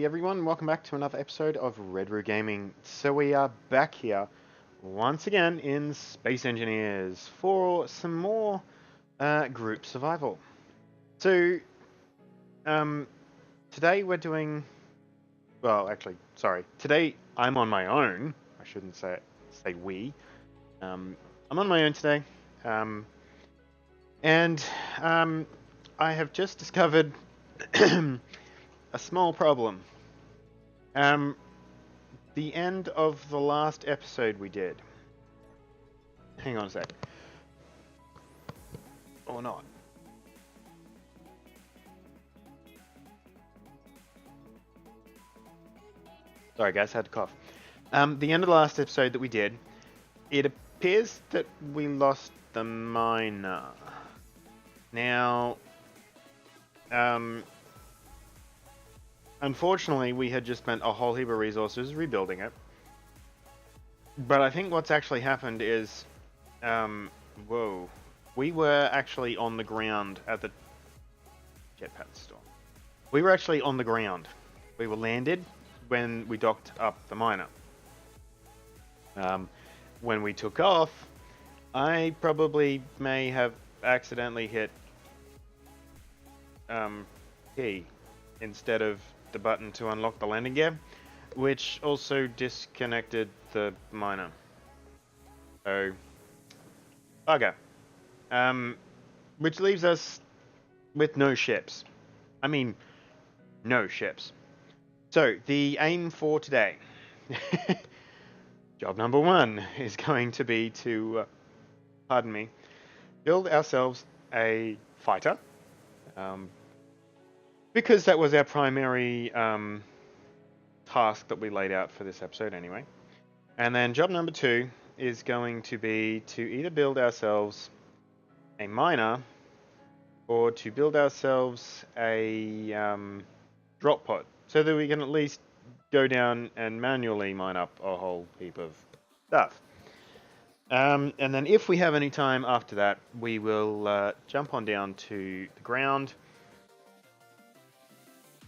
everyone, welcome back to another episode of Red Root Gaming. So we are back here once again in Space Engineers for some more group survival. So today we're doing, today I'm on my own. I shouldn't say we. I'm on my own today, and I have just discovered a small problem. The end of the last episode we did. Hang on a sec. Or not. Sorry guys, had to cough. The end of the last episode that we did, it appears that we lost the miner. Now, unfortunately, we had just spent a whole heap of resources rebuilding it. But I think what's actually happened is, we were actually on the ground at the jetpack store. We were actually on the ground. We were landed when we docked up the miner. When we took off, I probably may have accidentally hit P instead of the button to unlock the landing gear, which also disconnected the miner. So, bugger. Which leaves us with no ships. I mean, no ships. So, the aim for today, job number 1 is going to be to, build ourselves a fighter. Because that was our primary task that we laid out for this episode anyway. And then job number 2 is going to be to either build ourselves a miner or to build ourselves a drop pod so that we can at least go down and manually mine up a whole heap of stuff. And then if we have any time after that, we will jump on down to the ground.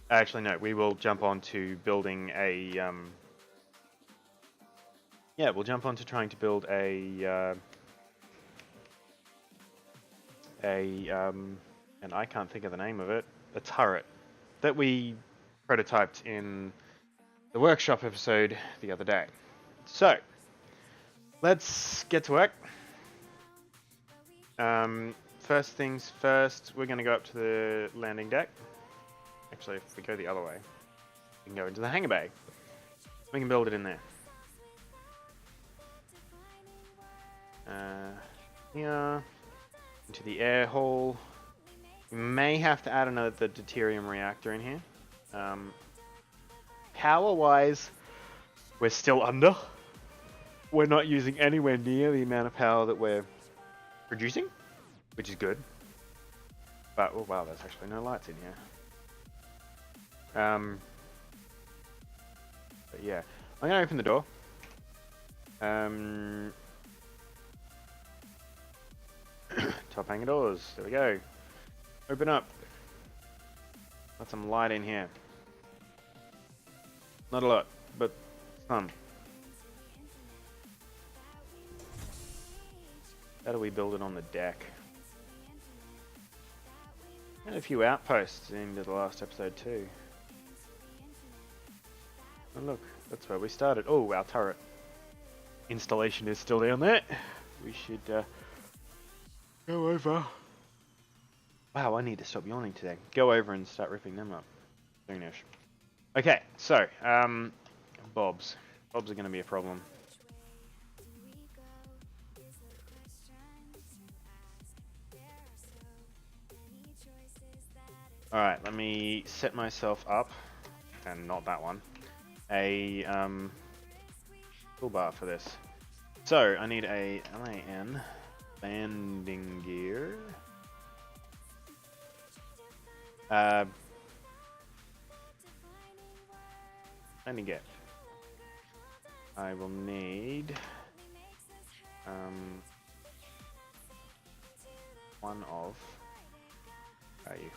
Actually, no, we will jump on to building a... we'll jump on to trying to build and I can't think of the name of it, a turret that we prototyped in the workshop episode the other day. So, let's get to work. First things first, we're going to go up to the landing deck. Actually, if we go the other way, we can go into the hangar bay. We can build it in there. Here, into the air hole. We may have to add another deuterium reactor in here. Power-wise, we're still under. We're not using anywhere near the amount of power that we're producing, which is good. But, oh wow, there's actually no lights in here. But yeah, I'm gonna open the door. Top hangar doors. There we go. Open up. Got some light in here. Not a lot, but some. How do we build it on the deck? And a few outposts into the last episode too. Oh look, that's where we started. Oh, our turret installation is still down there. We should go over. Wow, I need to stop yawning today. Go over and start ripping them up. Soonish. Okay, so, bobs. Bobs are going to be a problem. Alright, let me set myself up, and not that one, a toolbar for this. So, I need a LAN landing gear. Landing gear. I will need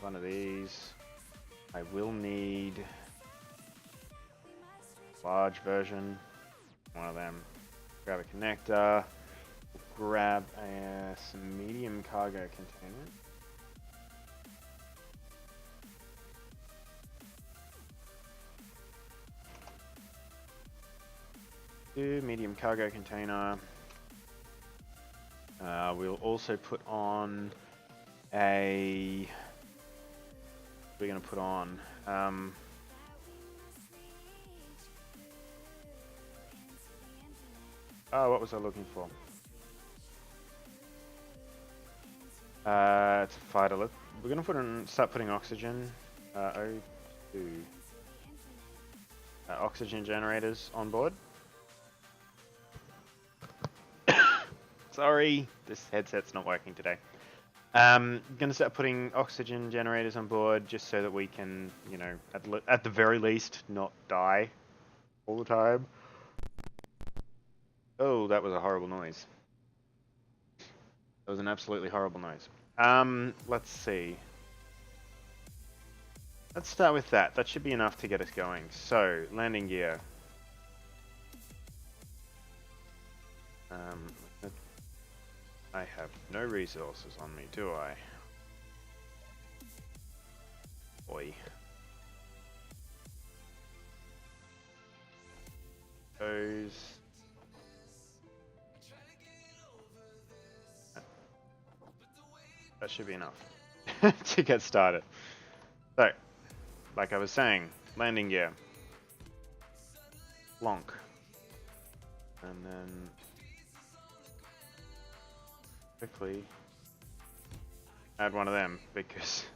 one of these. I will need large version. One of them. Grab a connector. Grab some medium cargo container. Medium cargo container. We'll also put on a... We're going to put on... what was I looking for? It's a fighter. We're going to start putting oxygen. O2. Oxygen generators on board. Sorry, this headset's not working today. Going to start putting oxygen generators on board just so that we can, you know, at the very least, not die all the time. Oh, that was a horrible noise. That was an absolutely horrible noise. Let's see. Let's start with that. That should be enough to get us going. So, landing gear. I have no resources on me, do I? Boy. Those. That should be enough to get started. So, like I was saying, landing gear. Lonk. And then quickly add one of them because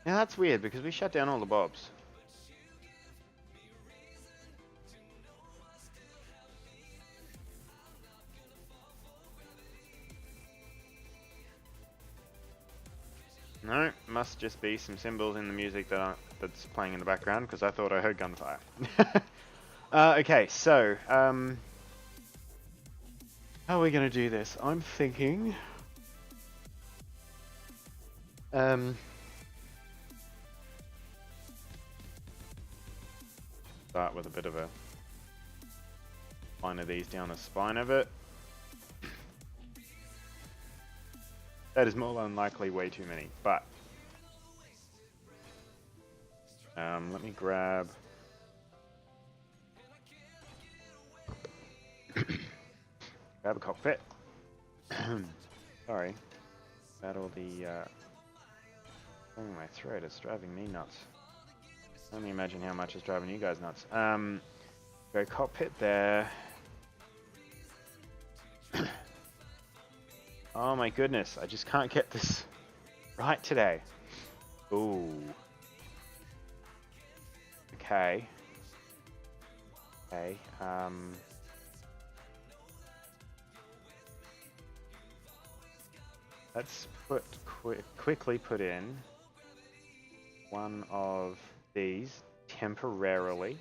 yeah, that's weird because we shut down all the bobs. No, must just be some symbols in the music that's playing in the background because I thought I heard gunfire. Okay, so how are we going to do this? I'm thinking... start with a bit of a line of these down the spine of it. That is more than likely way too many, but... let me grab... grab a cockpit. Sorry. About all the... oh, my throat is driving me nuts. Let me imagine how much is driving you guys nuts. Go cockpit there. Oh my goodness, I just can't get this right today. Ooh. Okay. Okay, let's quickly put in one of these temporarily.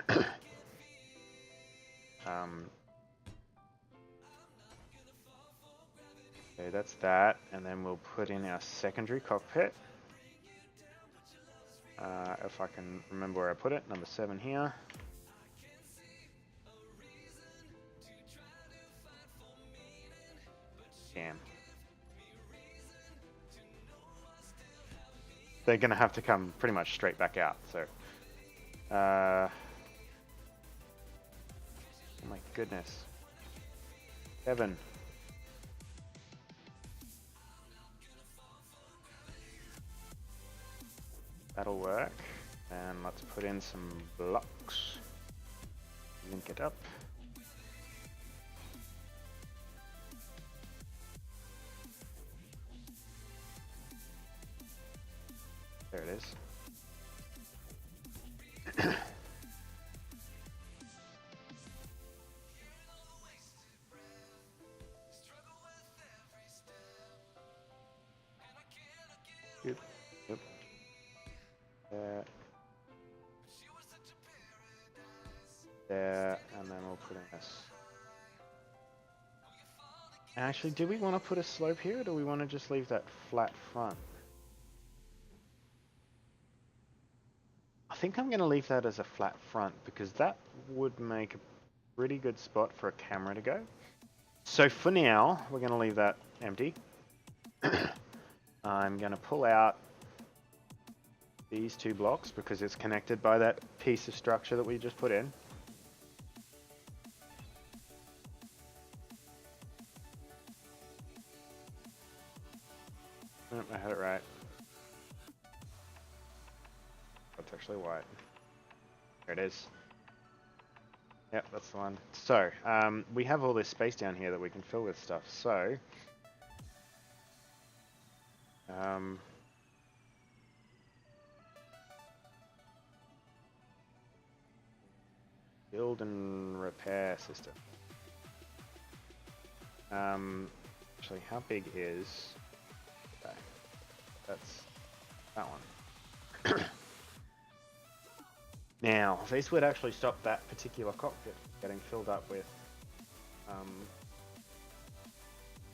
Okay, that's that, and then we'll put in our secondary cockpit. If I can remember where I put it, number 7 here. Damn. They're gonna have to come pretty much straight back out, so. Oh my goodness. Kevin. That'll work. And let's put in some blocks. Link it up. There it is. Yep. Yep. There. There, and then we'll put in this. Actually, do we want to put a slope here, or do we want to just leave that flat front? I think I'm going to leave that as a flat front because that would make a pretty good spot for a camera to go. So for now, we're going to leave that empty. I'm going to pull out these 2 blocks because it's connected by that piece of structure that we just put in. Nope, I had it right. That's actually white. There it is. Yep, that's the one. So, we have all this space down here that we can fill with stuff. So, build and repair system. Actually, how big is... Okay, that's that one. Now, this would actually stop that particular cockpit getting filled up with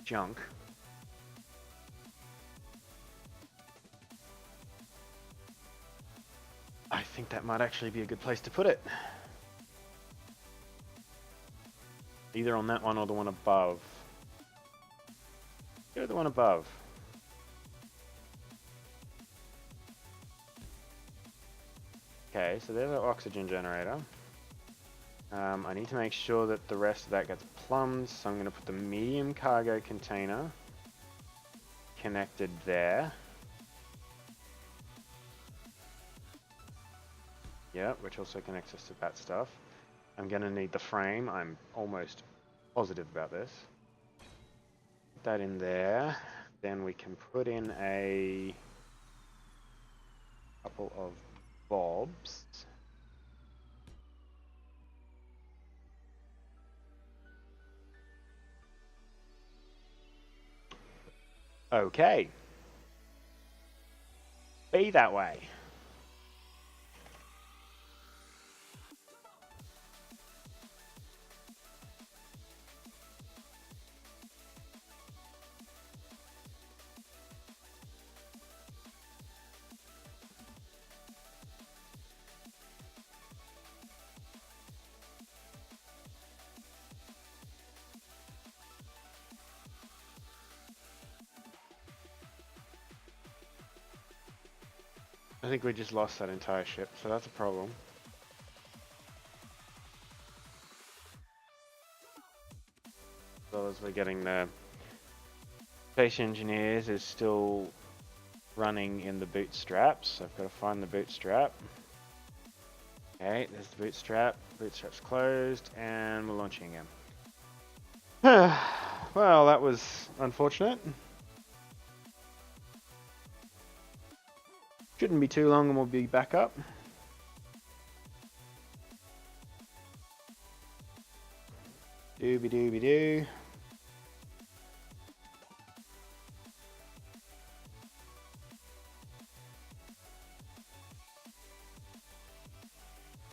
junk. I think that might actually be a good place to put it. Either on that one or the one above. Go to the one above. Okay, so there's our oxygen generator. I need to make sure that the rest of that gets plumbed, so I'm going to put the medium cargo container connected there. Yeah, which also connects us to that stuff. I'm going to need the frame. I'm almost positive about this. Put that in there. Then we can put in a couple of bulbs. Okay. Be that way. I think we just lost that entire ship, so that's a problem. As well as we're getting the Space Engineers is still running in the bootstraps, so I've got to find the bootstrap. Okay, there's the bootstrap. Bootstrap's closed, and we're launching again. Well, that was unfortunate. Shouldn't be too long and we'll be back up. Dooby dooby doo.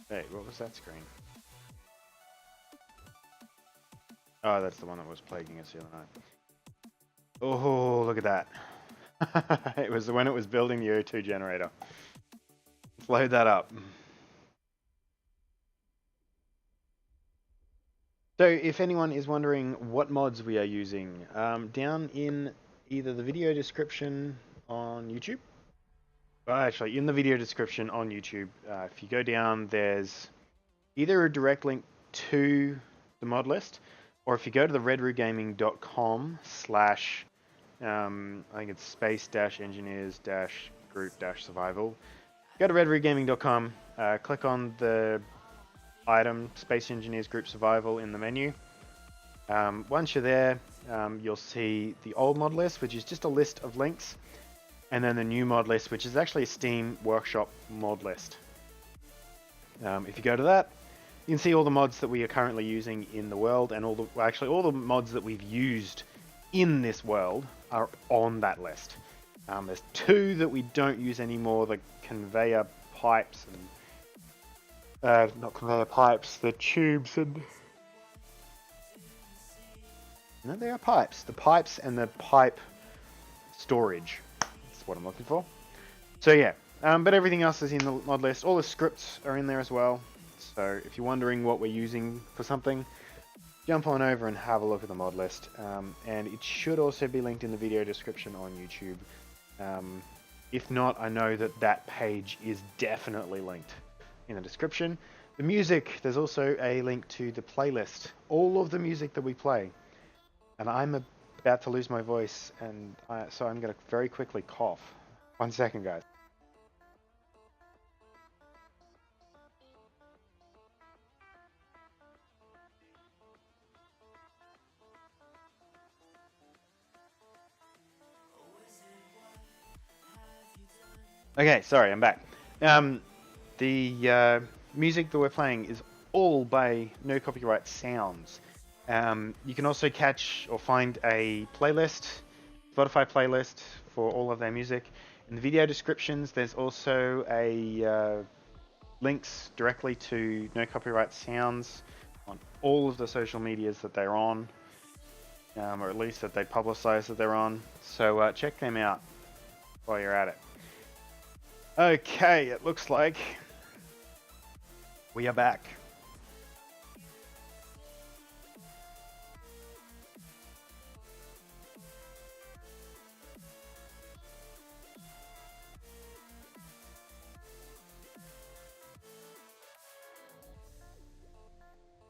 Hey, what was that screen? Oh, that's the one that was plaguing us the other night. Oh, look at that. It was when it was building the E02 generator. Let's load that up. So if anyone is wondering what mods we are using, down in either the video description on YouTube, actually in the video description on YouTube, if you go down, there's either a direct link to the mod list, or if you go to the redrugaming.com/ I think it's space-engineers-group-survival. Go to redrugaming.com, click on the item Space Engineers Group Survival in the menu. Once you're there, you'll see the old mod list, which is just a list of links, and then the new mod list, which is actually a Steam Workshop mod list. If you go to that, you can see all the mods that we are currently using in the world, and all the mods that we've used in this world are on that list. There's 2 that we don't use anymore, the conveyor pipes and not conveyor pipes, the tubes and... No, they are pipes. The pipes and the pipe storage. That's what I'm looking for. So yeah, But everything else is in the mod list. All the scripts are in there as well. So if you're wondering what we're using for something, jump on over and have a look at the mod list. And it should also be linked in the video description on YouTube. If not, I know that that page is definitely linked in the description. The music, there's also a link to the playlist. All of the music that we play. And I'm about to lose my voice, and so I'm going to very quickly cough. 1 second, guys. Okay, sorry, I'm back. The music that we're playing is all by No Copyright Sounds. You can also catch or find a playlist, Spotify playlist for all of their music. In the video descriptions, there's also a links directly to No Copyright Sounds on all of the social medias that they're on, or at least that they publicize that they're on. So check them out while you're at it. Okay, it looks like we are back.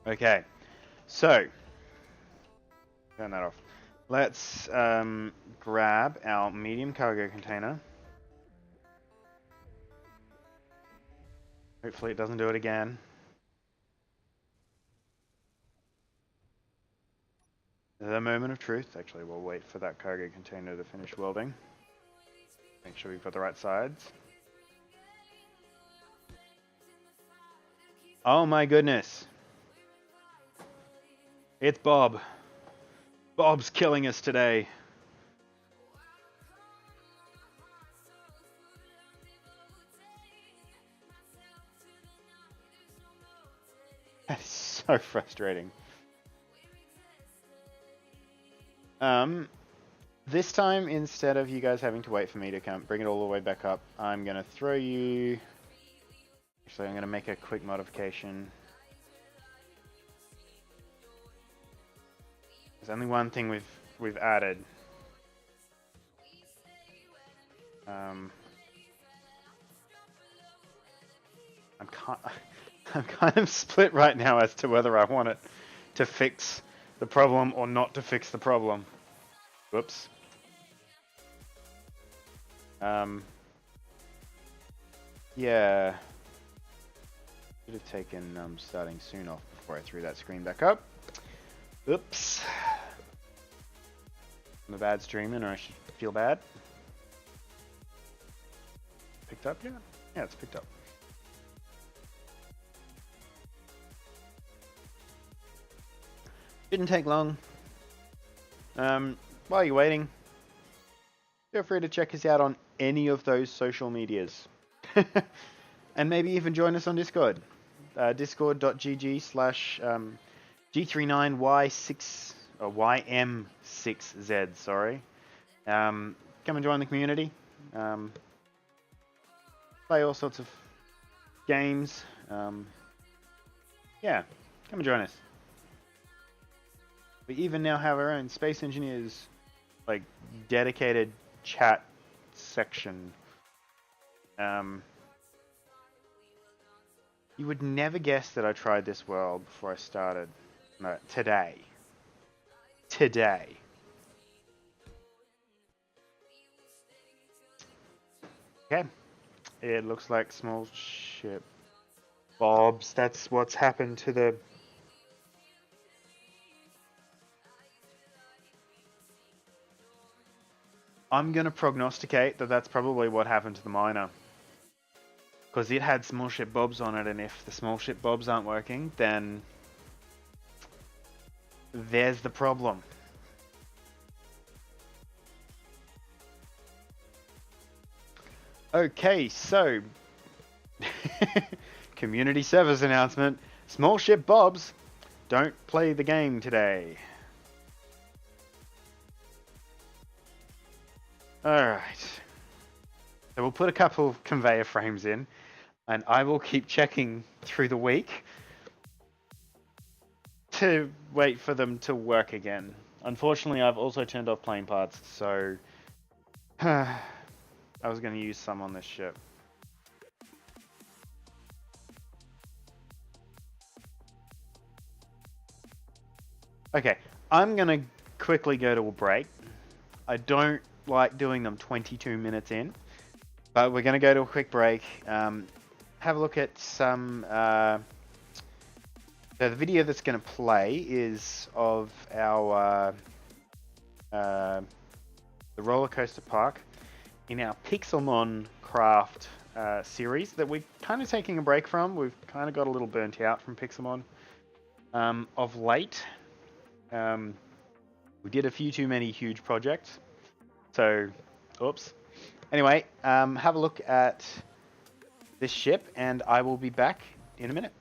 Okay, so turn that off. Let's grab our medium cargo container. Hopefully it doesn't do it again. The moment of truth. Actually, we'll wait for that cargo container to finish welding. Make sure we've got the right sides. Oh my goodness. It's Bob. Bob's killing us today. That is so frustrating. This time, instead of you guys having to wait for me to come bring it all the way back up, I'm gonna throw you. Actually, I'm gonna make a quick modification. There's only one thing we've added. I'm kind of split right now as to whether I want it to fix the problem or not to fix the problem. Whoops. Yeah. Should have taken starting soon off before I threw that screen back up. Oops. I'm a bad streamer, or I should feel bad. Picked up yet? Yeah, it's picked up. Didn't take long. While you're waiting, feel free to check us out on any of those social medias. And maybe even join us on Discord. Discord.gg/G39Y6 or YM6Z, sorry. Come and join the community. Play all sorts of games. Yeah, come and join us. We even now have our own Space Engineers, like, dedicated chat section. You would never guess that I tried this world before I started. No, today. Today. Okay. It looks like small ship Bobs. That's what's happened to the... I'm going to prognosticate that that's probably what happened to the miner. Because it had small ship Bobs on it, and if the small ship Bobs aren't working, then there's the problem. Okay, so community service announcement. Small ship Bobs don't play the game today. Alright. So we'll put a couple of conveyor frames in, and I will keep checking through the week to wait for them to work again. Unfortunately, I've also turned off plane parts, so I was going to use some on this ship. Okay, I'm going to quickly go to a break. I don't like doing them 22 minutes in, but we're going to go to a quick break. Have a look at some... So the video that's going to play is of our the roller coaster park in our Pixelmon craft series that we're kind of taking a break from. We've kind of got a little burnt out from Pixelmon of late. We did a few too many huge projects, so oops. Anyway, have a look at this ship, and I will be back in a minute.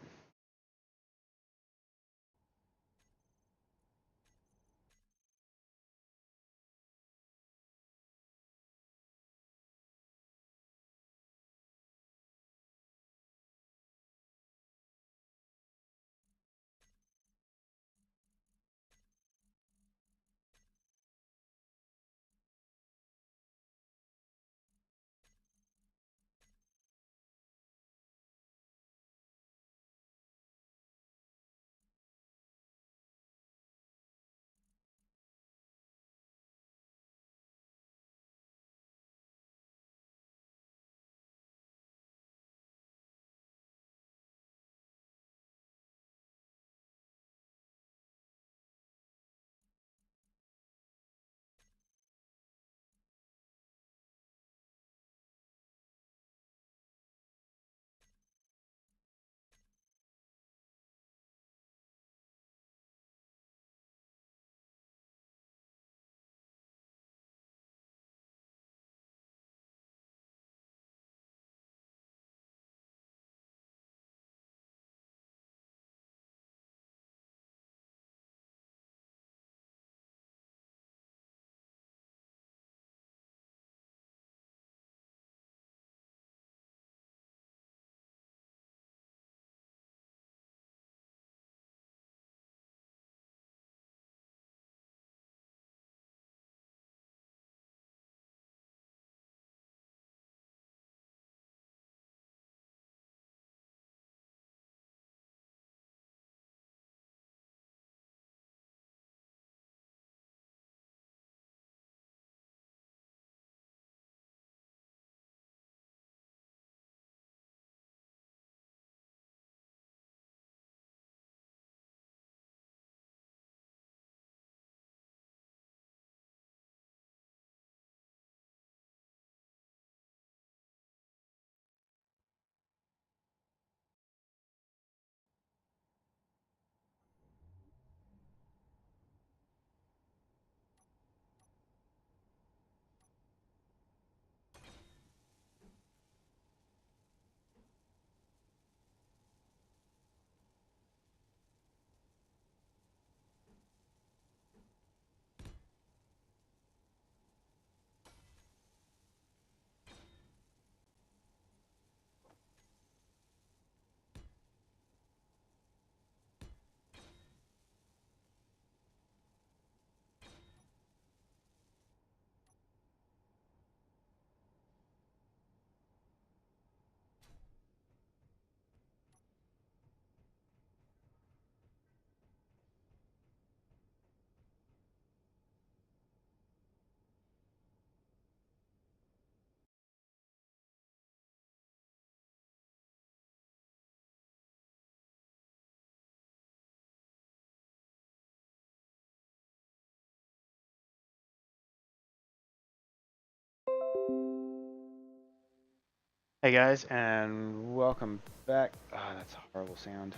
Hey guys, and welcome back. Ah, that's a horrible sound.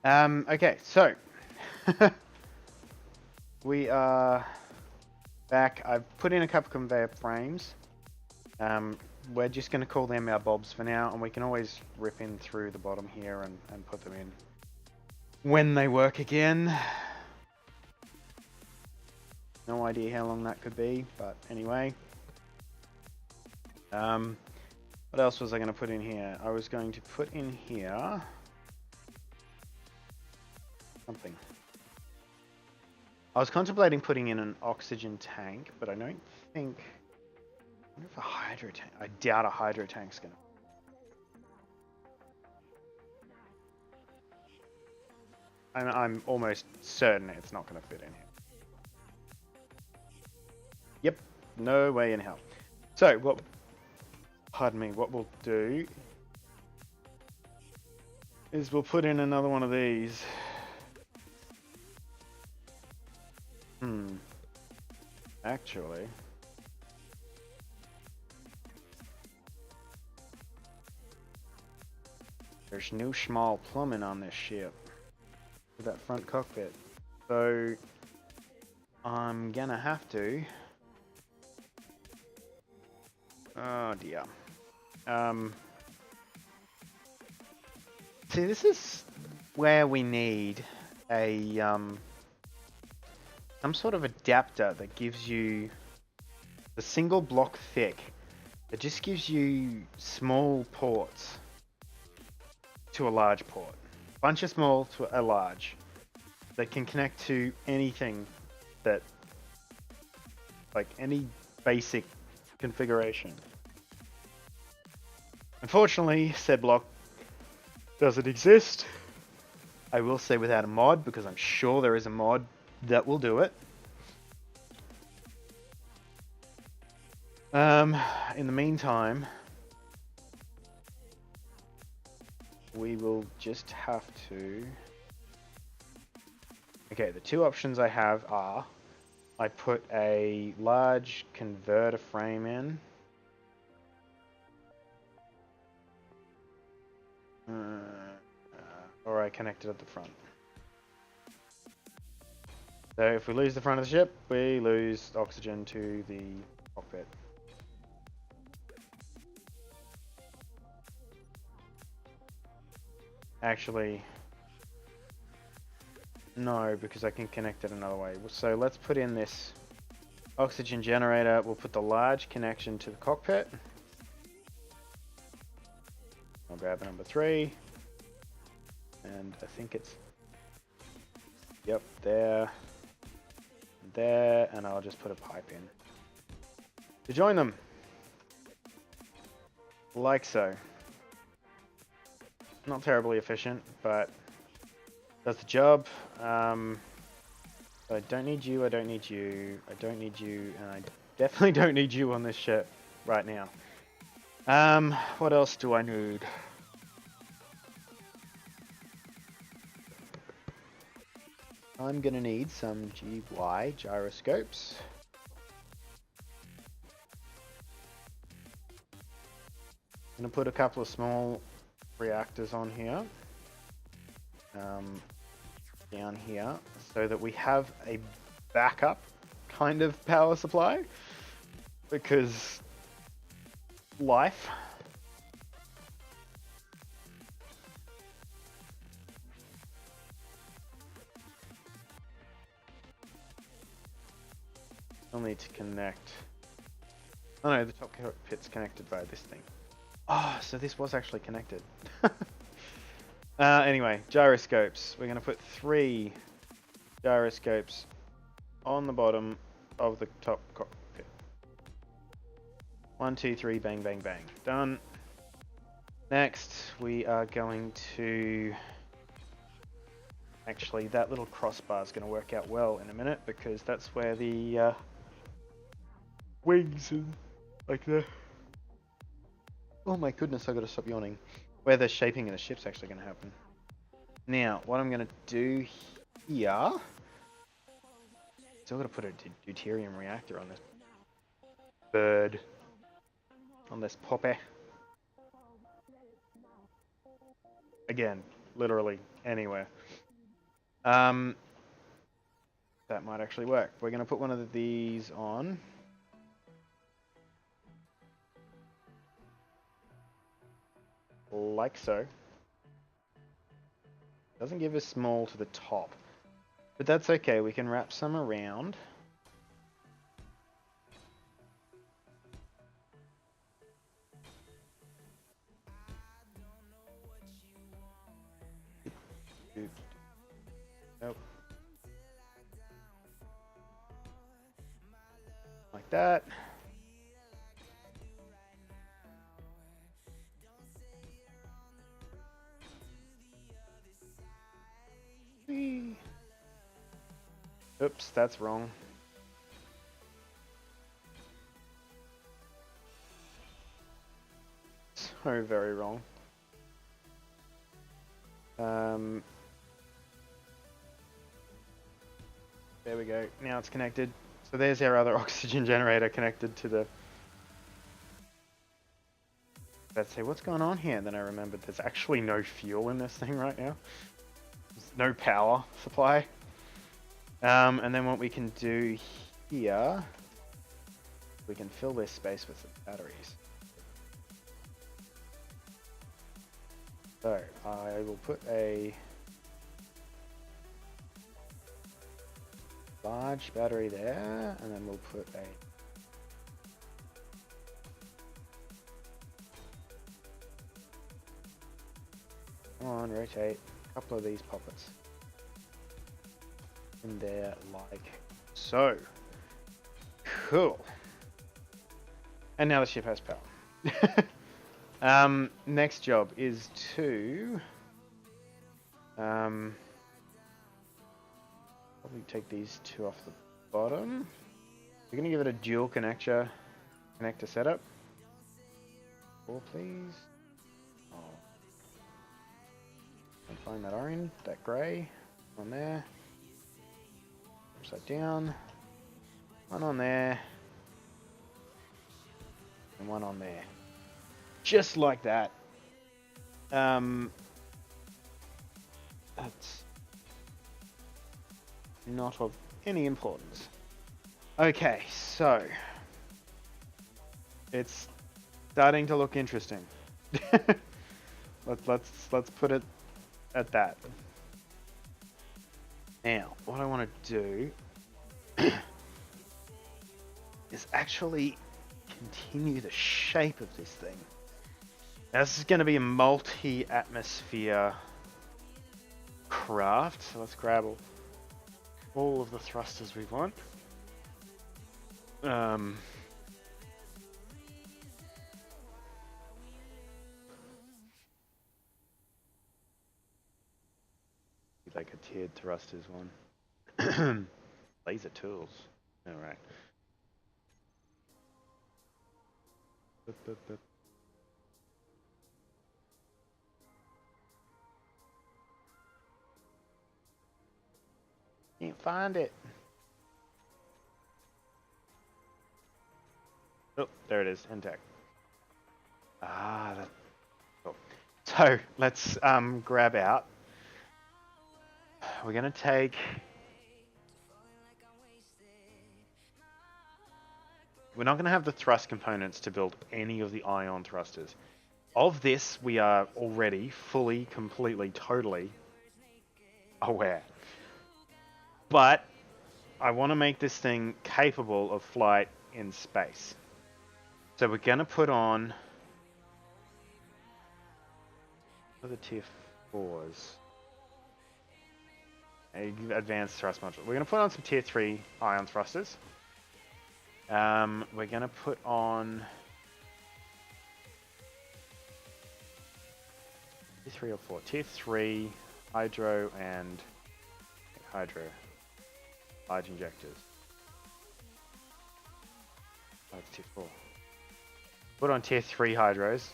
Okay, so we are back. I've put in a couple conveyor frames. We're just going to call them our bobs for now, and we can always rip in through the bottom here and put them in. when they work again. No idea how long that could be, but anyway. What else was I going to put in here? I was going to put in here something. I was contemplating putting in an oxygen tank, but I don't think. I wonder if a hydro tank. I doubt a hydro tank's going to. I'm almost certain it's not going to fit in here. Yep, no way in hell. So what? Pardon me. What we'll do is we'll put in another one of these. Actually, there's no small plumbing on this ship for that front cockpit, so I'm gonna have to. Oh dear. See, this is where we need a some sort of adapter that gives you the single block thick. It just gives you small ports to a large port. Bunch of small to a large that can connect to anything that, like any basic configuration. Unfortunately, said block doesn't exist. I will say without a mod, because I'm sure there is a mod that will do it. In the meantime, we will just have to. Okay, the two options I have are I put a large converter frame in. Or I connect it at the front. So if we lose the front of the ship, we lose oxygen to the cockpit. Actually, no, because I can connect it another way. So let's put in this oxygen generator. We'll put the large connection to the cockpit. I'll grab number 3. And I think it's, yep, there, and I'll just put a pipe in to join them, like so. Not terribly efficient, but does the job. I don't need you, I don't need you, I don't need you, and I definitely don't need you on this ship right now. What else do I need? I'm gonna need some GY gyroscopes. I'm gonna put a couple of small reactors on here, down here, so that we have a backup kind of power supply, because life. I'll need to connect. Oh no, the top cockpit's connected by this thing. Oh, so this was actually connected. Anyway, gyroscopes. We're going to put 3 gyroscopes on the bottom of the top cockpit. 1, 2, 3, bang, bang, bang. Done. Next, we are going to... Actually, that little crossbar is going to work out well in a minute, because that's where the wings and like the... Oh my goodness, I gotta stop yawning. Where the shaping of the ship's actually going to happen. Now, what I'm going to do here... Still got to put a deuterium reactor on this bird. On this poppy. Again, literally anywhere. That might actually work. We're going to put one of these on. Like so. Doesn't give us small to the top. But that's okay, we can wrap some around. Nope. Like that. Whee. Oops, that's wrong. So very wrong. There we go. Now it's connected. So there's our other oxygen generator connected to the... Let's see, what's going on here? And then I remembered there's actually no fuel in this thing right now. There's no power supply. And then what we can do here, we can fill this space with some batteries. So I will put a large battery there, and then we'll put a rotate a couple of these poppets in there like so. Cool. And now the ship has power. Next job is to probably take these two off the bottom. We're gonna give it a dual connector setup. 4, please. Oh. And find that orange, that grey, on there. Upside down. One on there. And one on there. Just like that. That's not of any importance. Okay, so it's starting to look interesting. Let's put it at that. Now, what I want to do is actually continue the shape of this thing. Now, this is going to be a multi-atmosphere craft, so let's grab all of the thrusters we want. Like a tiered thrusters one. Laser tools. All right. Can't find it. Oh, there it is. Intact. Ah, that's cool. So let's grab out. We're gonna take. We're not gonna have the thrust components to build any of the ion thrusters. Of this, we are already fully, completely, totally aware. But I want to make this thing capable of flight in space. So we're going to put on what are the tier 4s? Advanced thrust module. We're going to put on some tier 3 ion thrusters. We're going to put on tier 3 or 4. Tier 3 hydro and hydro. Large injectors. Oh, it's tier 4. Put on tier 3 hydros.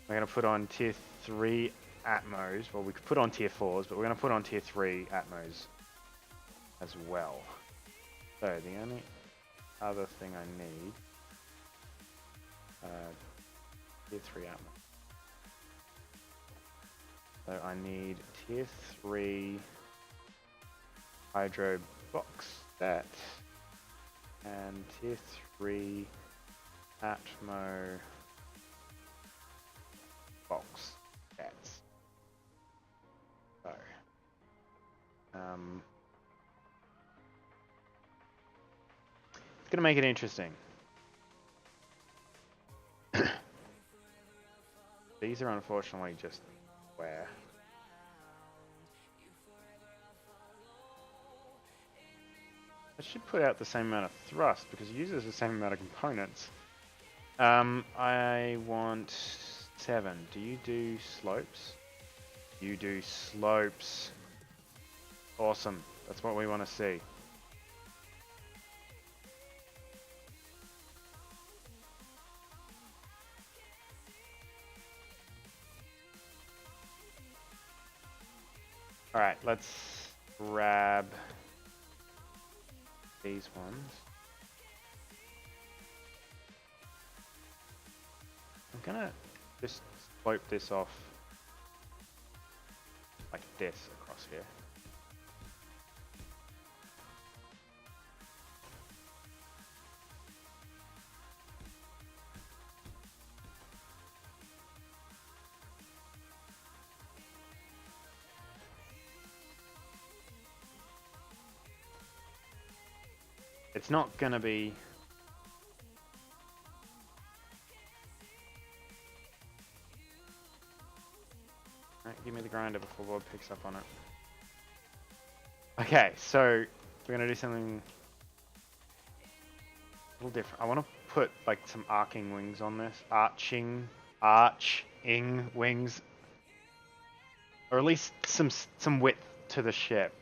We're going to put on tier 3 atmos. Well, we could put on tier 4s, but we're going to put on tier 3 atmos as well. So the only other thing I need, tier 3 atmos. So I need tier 3 hydro box stat and tier 3 atmo box stats. So It's gonna make it interesting. These are unfortunately just where. It should put out the same amount of thrust because it uses the same amount of components. I want 7. Do you do slopes? You do slopes. Awesome. That's what we want to see. Alright, let's grab these ones. I'm gonna just slope this off like this across here. It's not gonna be... Alright, give me the grinder before Bob picks up on it. Okay, so we're gonna do something a little different. I want to put like some arching wings on this. Arching wings. Or at least some width to the ship.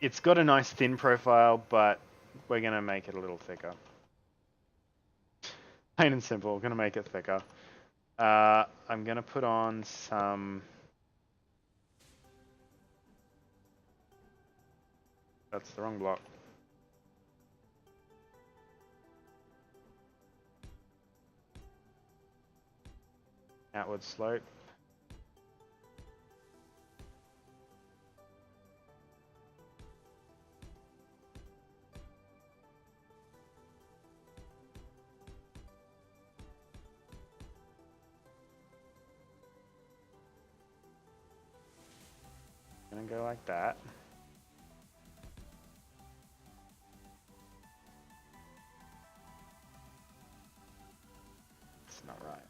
It's got a nice thin profile, but we're going to make it a little thicker. Plain and simple, we're going to make it thicker. I'm going to put on some... That's the wrong block. Outward slope. Gonna go like that. It's not right.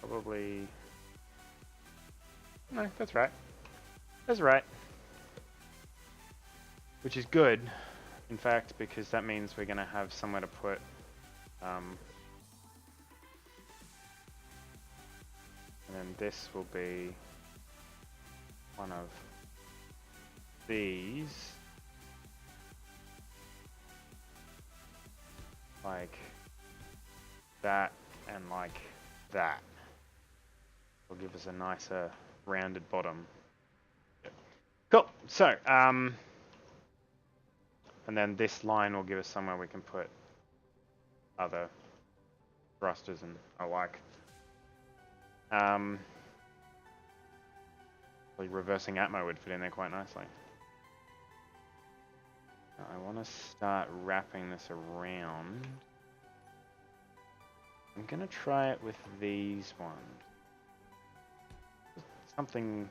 Probably... No, that's right. That's right. Which is good, in fact, because that means we're gonna have somewhere to put and then this will be one of these, like that and like that. Will give us a nicer rounded bottom. Cool. So, and then this line will give us somewhere we can put other thrusters and alike. Reversing Atmo would fit in there quite nicely. I want to start wrapping this around. I'm going to try it with these ones. Something,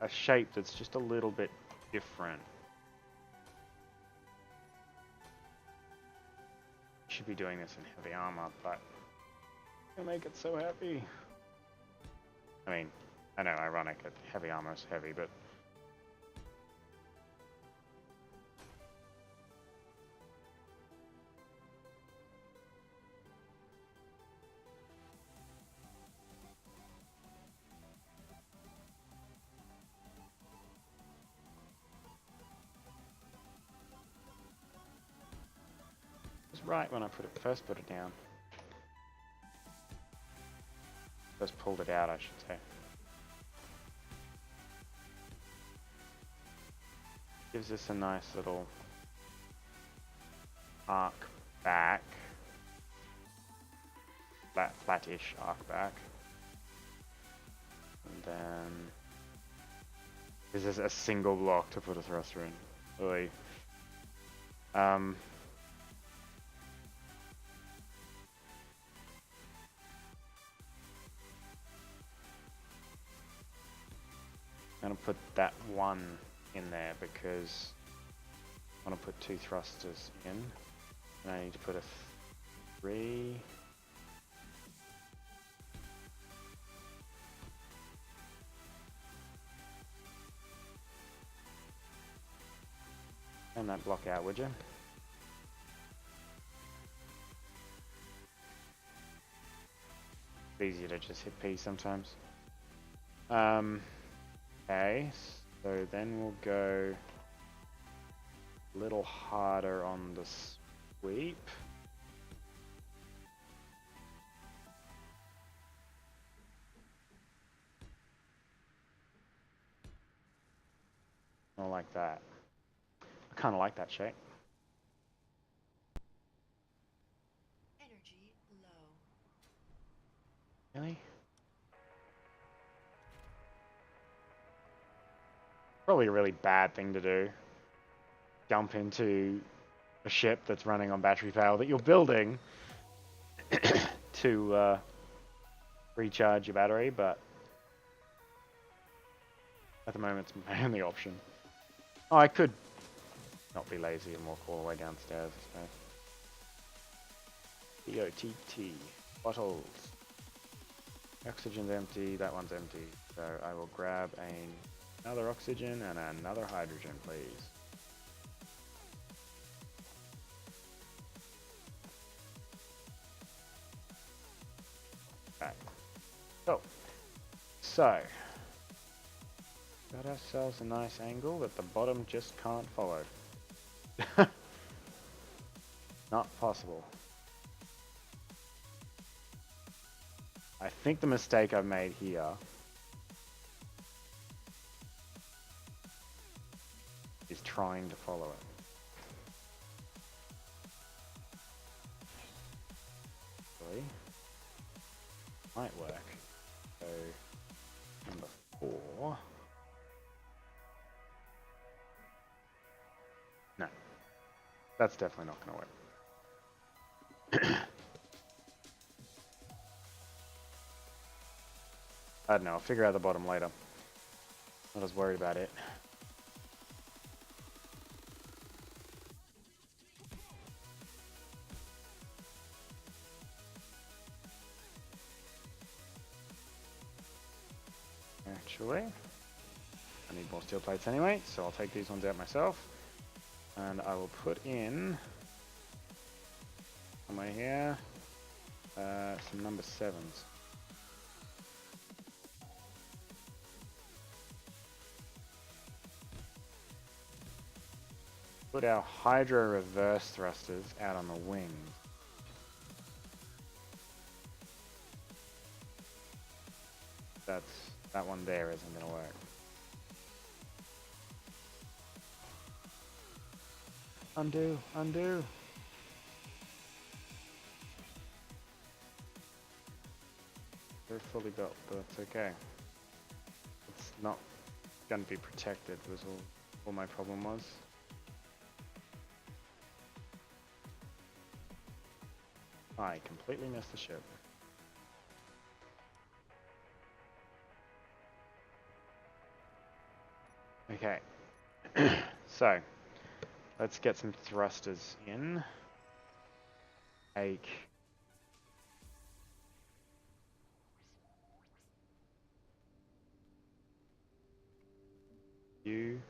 a shape that's just a little bit different. Should be doing this in heavy armor, but it'll make it so happy. I mean, I know, ironic that heavy armor is heavy, but it was right when I first put it down. First pulled it out, I should say. Gives us a nice little arc back. Flattish arc back. And then this is a single block to put a thruster in. Really. going to put that one in there because I want to put 2 thrusters in. And I need to put a 3. And that block out, would you? It's easier to just hit P sometimes. Okay, so then we'll go a little harder on the sweep. More like that. I kind of like that shape. Energy low. Really? Probably a really bad thing to do. Jump into a ship that's running on battery power that you're building to recharge your battery, but at the moment it's my only option. Oh, I could not be lazy and walk all the way downstairs, I suppose. BOTT. Bottles. Oxygen's empty, that one's empty. So I will grab another oxygen and another hydrogen, please. Okay. So, got ourselves a nice angle that the bottom just can't follow. Not possible. I think the mistake I've made here is trying to follow it. Actually, might work. So, number 4. No, that's definitely not going to work. I don't know, I'll figure out the bottom later. Not as worried about it. Actually, I need more steel plates anyway, so I'll take these ones out myself. And I will put in, somewhere here, some number 7s. Put our Hydro reverse thrusters out on the wings. That one there isn't going to work. Undo, undo. They're fully built, but it's okay. It's not going to be protected was all my problem was. I completely missed the ship. Okay, so let's get some thrusters in. Take you.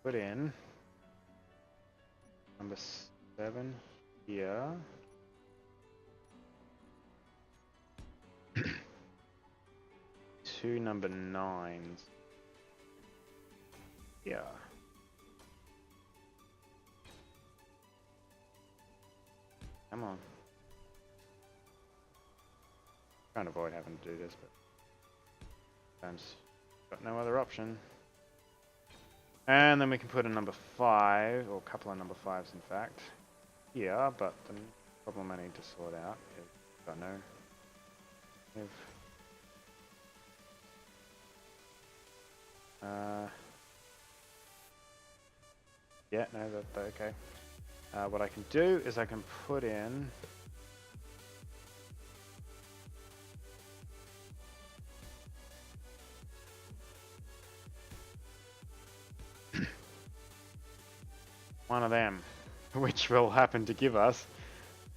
Put in number 7 here. Two number 9s here. Come on. Trying to avoid having to do this, but sometimes got no other option. And then we can put a number 5, or a couple of number 5s in fact, here, but the problem I need to sort out is I know if yeah, no, that's okay. What I can do is I can put in one of them, which will happen to give us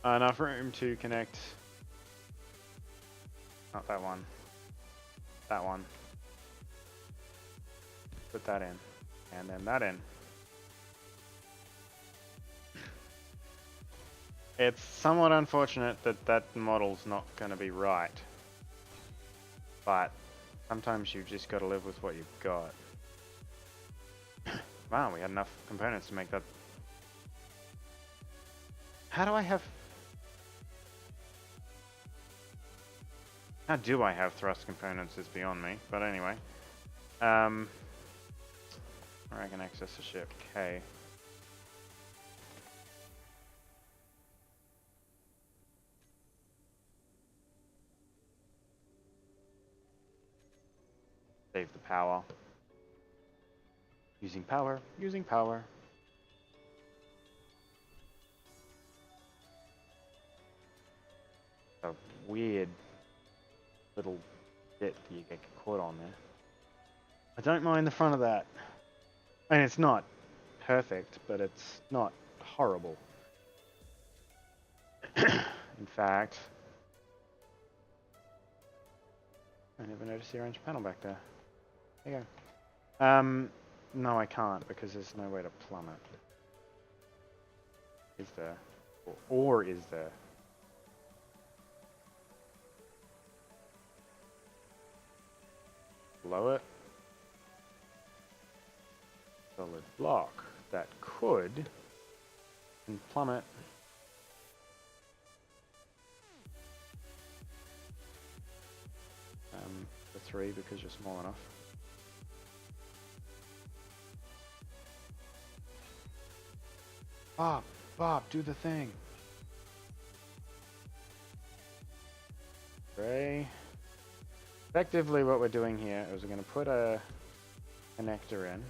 enough room to connect, not that one, that one, put that in, and then that in. It's somewhat unfortunate that that model's not going to be right, but sometimes you've just got to live with what you've got. Wow, we had enough components to make that. How do I have... How do I have thrust components is beyond me, but anyway. Where I can access the ship, K. Save the power. Using power, using power. A weird little bit that you get caught on there. I don't mind the front of that. I mean, it's not perfect, but it's not horrible. In fact, I never noticed the orange panel back there. There you go. No, I can't because there's no way to plumb it. Is there? Or is there? Below it. Solid block that could and plummet. The 3 because you're small enough. Bob, do the thing. Gray. Effectively what we're doing here is we're going to put a connector in,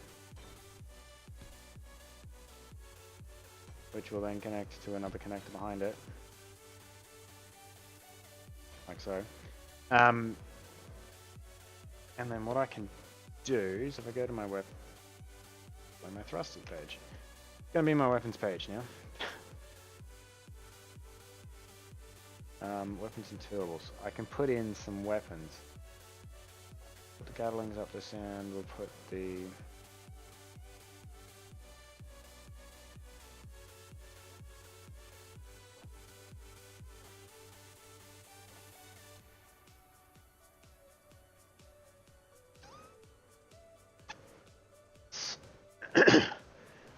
which will then connect to another connector behind it, like so. And then what I can do is if I go to my my thrusters page, it's going to be my weapons page now. Weapons and tools. I can put in some weapons. Put the Gatlings up this end. We'll put the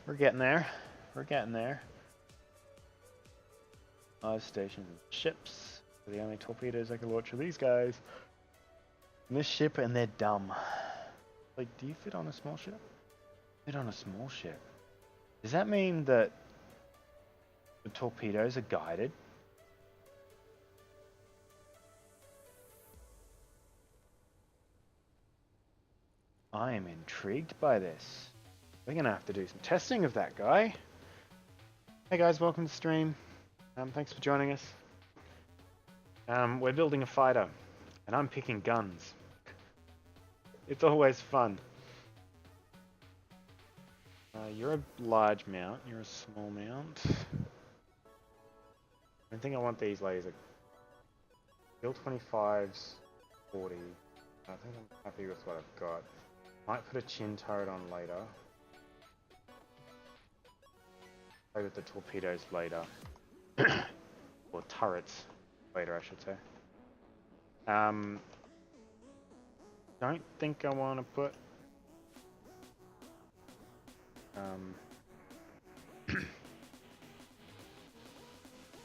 we're getting there. We're getting there. Stations and ships. They're the only torpedoes I can launch are these guys. And this ship, and they're dumb. Like, do you fit on a small ship? Fit on a small ship. Does that mean that the torpedoes are guided? I am intrigued by this. We're gonna have to do some testing of that guy. Hey guys, welcome to the stream. Thanks for joining us. We're building a fighter, and I'm picking guns. It's always fun. You're a large mount, you're a small mount. I think I want these laser. Build 25s, 40. I think I'm happy with what I've got. Might put a chin turret on later. Play with the torpedoes later. Or turrets later, I should say. Don't think I want to put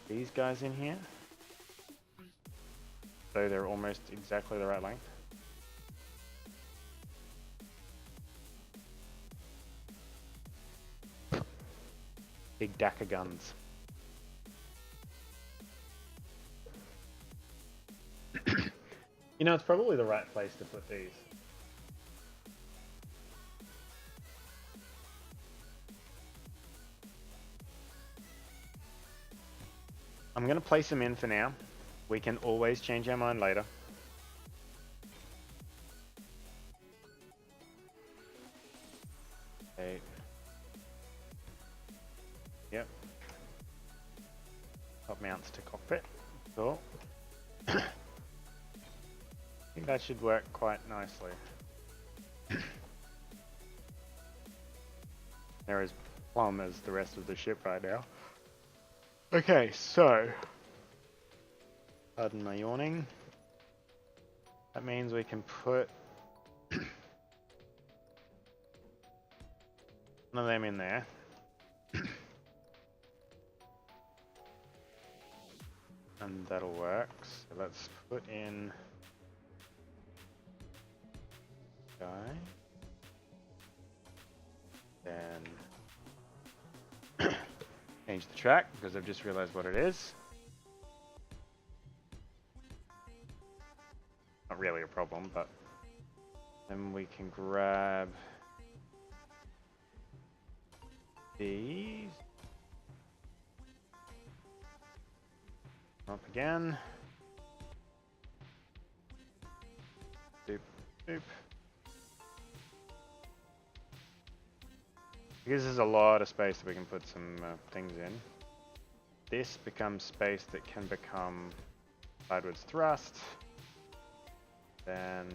these guys in here, so they're almost exactly the right length. Big Dakka guns. You know, it's probably the right place to put these. I'm going to place them in for now. We can always change our mind later. Okay. Yep. Top mounts to cockpit. Cool. I think that should work quite nicely. They're as plumb as the rest of the ship right now. Okay, so pardon my yawning. That means we can put one of them in there. And that'll work. So let's put in guy. Then change the track because I've just realized what it is. Not really a problem, but then we can grab these. Up again. Doop, doop. Because there's a lot of space that we can put some things in. This becomes space that can become sideways thrust. Then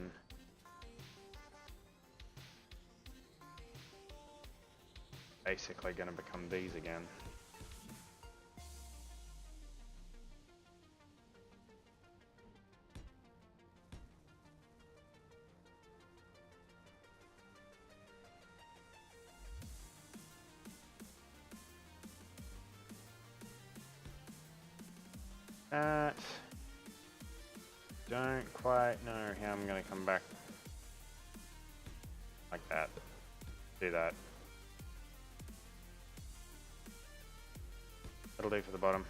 basically going to become these again. That don't quite know how I'm going to come back like that. Do that. That'll do for the bottom.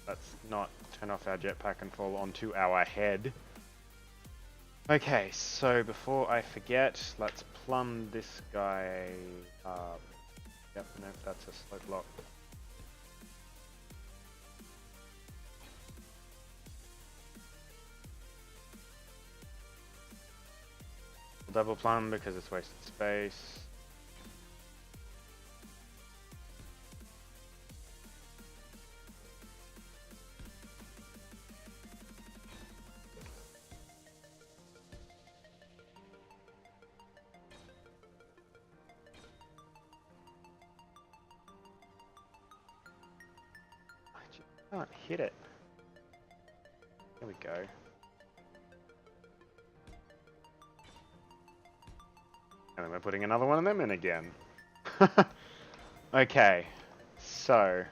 Let's not turn off our jetpack and fall onto our head. Okay, so before I forget, let's plumb this guy up. Yep, no, that's a slope lock. Double plumb because it's wasted space. I just can't hit it. There we go. And then we're putting another one of them in again. Okay, so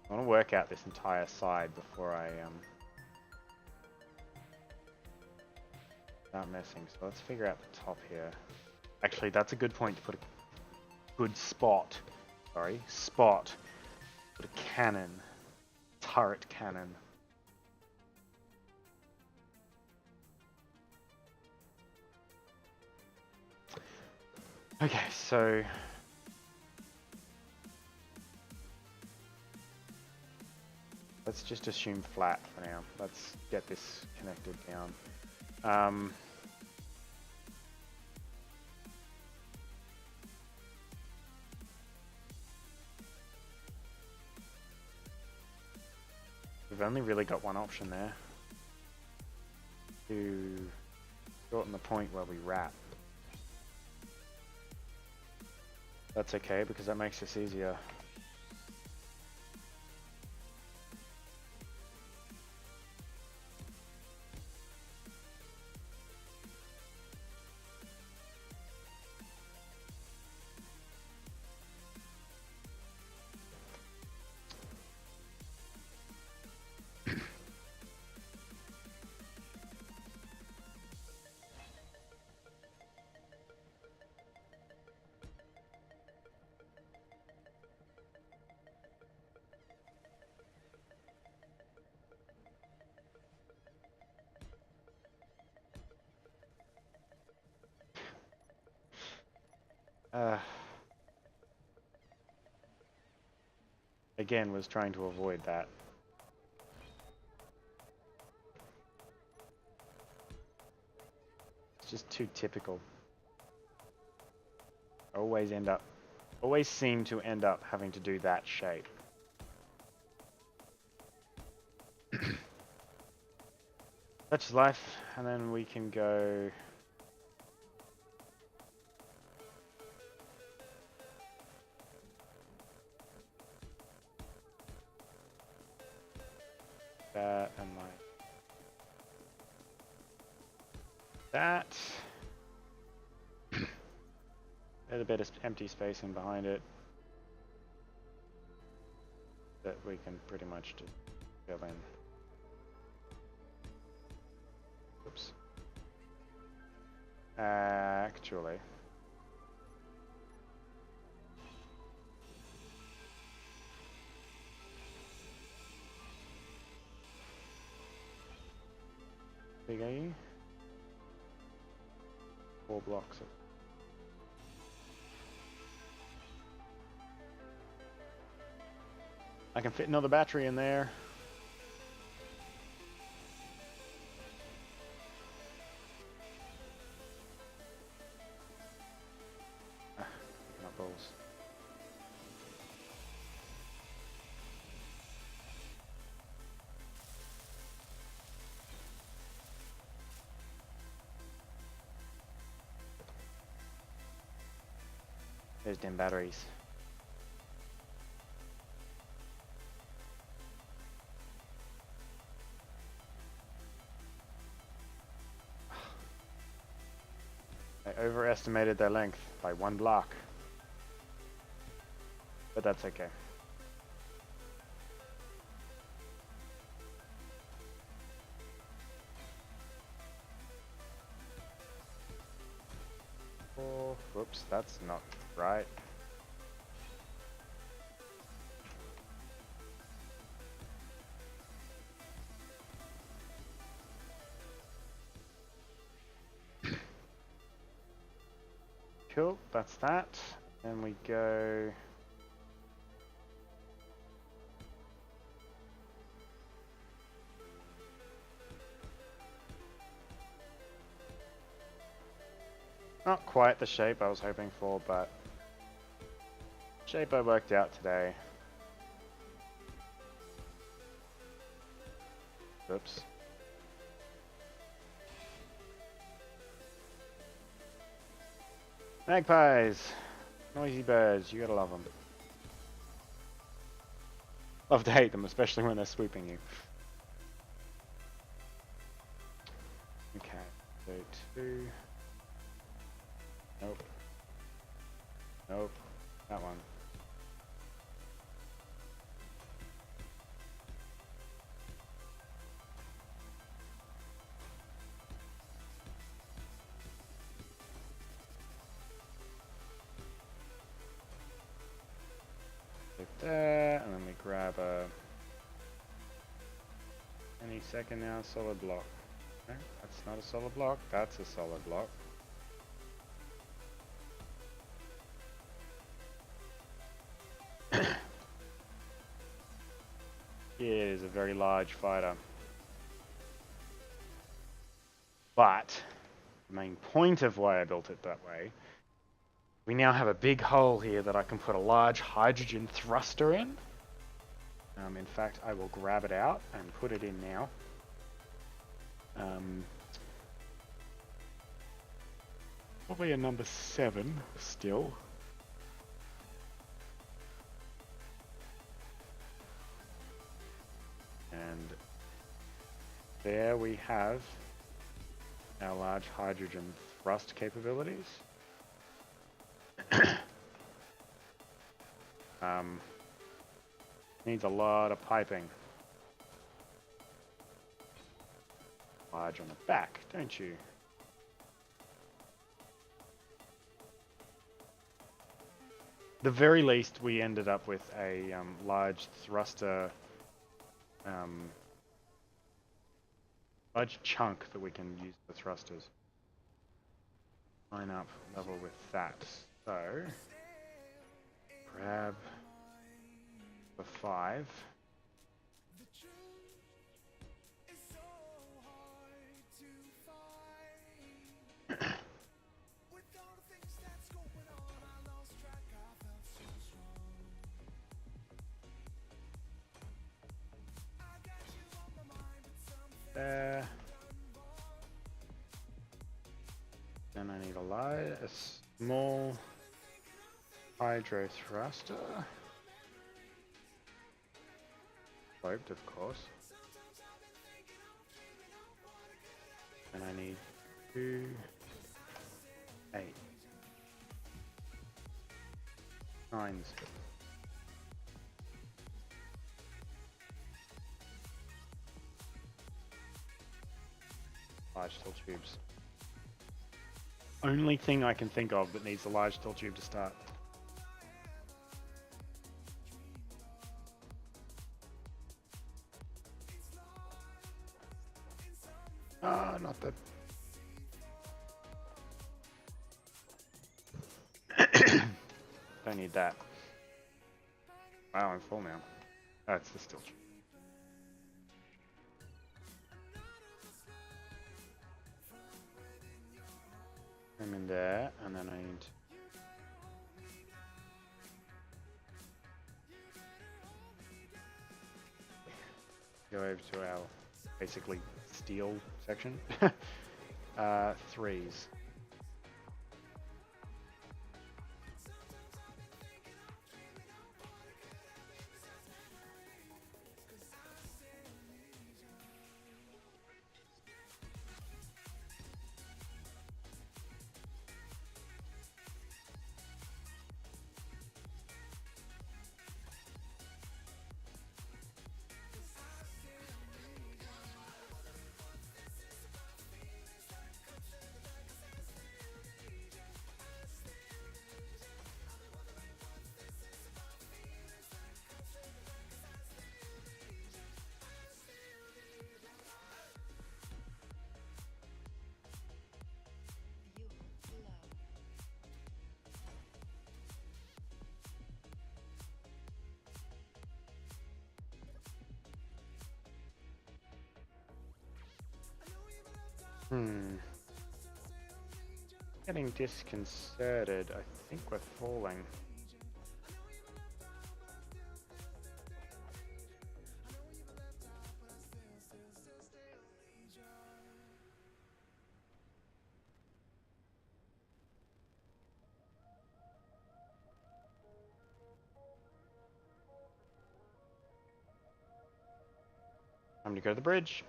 I want to work out this entire side before I start messing. So let's figure out the top here. Actually, that's a good point to put a good spot. Sorry, spot. Put a cannon, turret cannon. Okay, so let's just assume flat for now. Let's get this connected down. We've only really got one option there. To shorten the point where we wrap. That's okay because that makes this easier. again, was trying to avoid that. It's just too typical. Always seem to end up having to do that shape. That's life, and then we can go. That and like that. There's a bit of empty space in behind it that we can pretty much just fill in. Oops. Actually. Big A. 4 blocks. I can fit another battery in there. Picking up balls. There's dim batteries. I overestimated their length by 1 block. But that's okay. Oh, whoops, that's not right. Cool, that's that. Then we go. Not quite the shape I was hoping for, but shape I worked out today. Oops. Magpies! Noisy birds, you gotta love them. Love to hate them, especially when they're swooping you. Okay, so 2. Nope. Nope. That one. Click there, and then we grab a. Any second now, solid block. No, that's not a solid block, that's a solid block. It is a very large fighter. But the main point of why I built it that way, we now have a big hole here that I can put a large hydrogen thruster in. In fact, I will grab it out and put it in now. Probably a number 7 still. And there we have our large hydrogen thrust capabilities. Needs a lot of piping. Large on the back, don't you? The very least, we ended up with a large thruster, large chunk that we can use for thrusters. Line up level with that. So grab the 5. There. Then I need a small hydro thruster. Sloped, of course. And I need 2, 8, 9s. Large steel tubes. Only thing I can think of that needs a large steel tube to start. Ah, not that. Don't need that. Wow, I'm full now. That's the steel tube. I'm in there, and then I need go over to our basically steel section. 3s. Getting disconcerted. I think we're falling. Time to go to the bridge.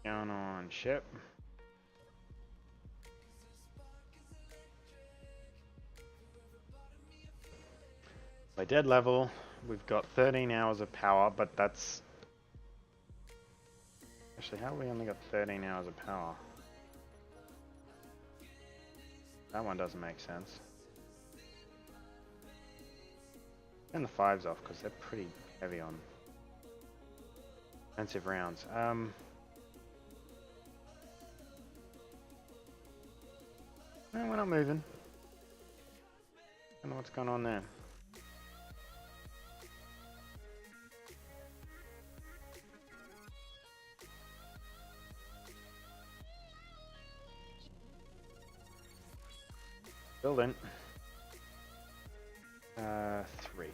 Down on ship. By dead level, we've got 13 hours of power, but that's... Actually, how have we only got 13 hours of power? That one doesn't make sense. Turn the 5s off, because they're pretty heavy on expensive rounds. No, we're not moving. Don't know what's going on there. Building. 3.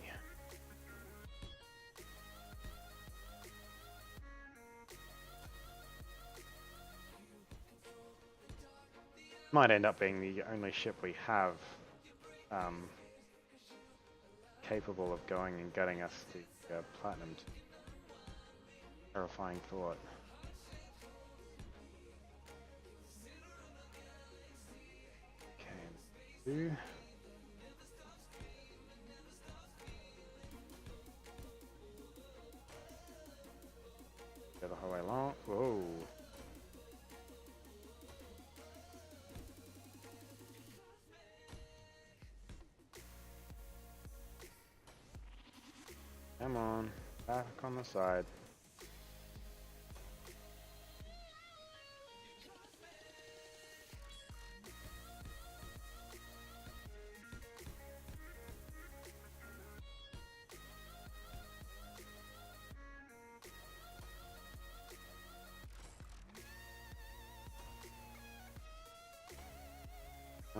Might end up being the only ship we have capable of going and getting us the platinum. Terrifying thought. Okay, 2. Go the whole way along. Whoa. Come on, back on the side.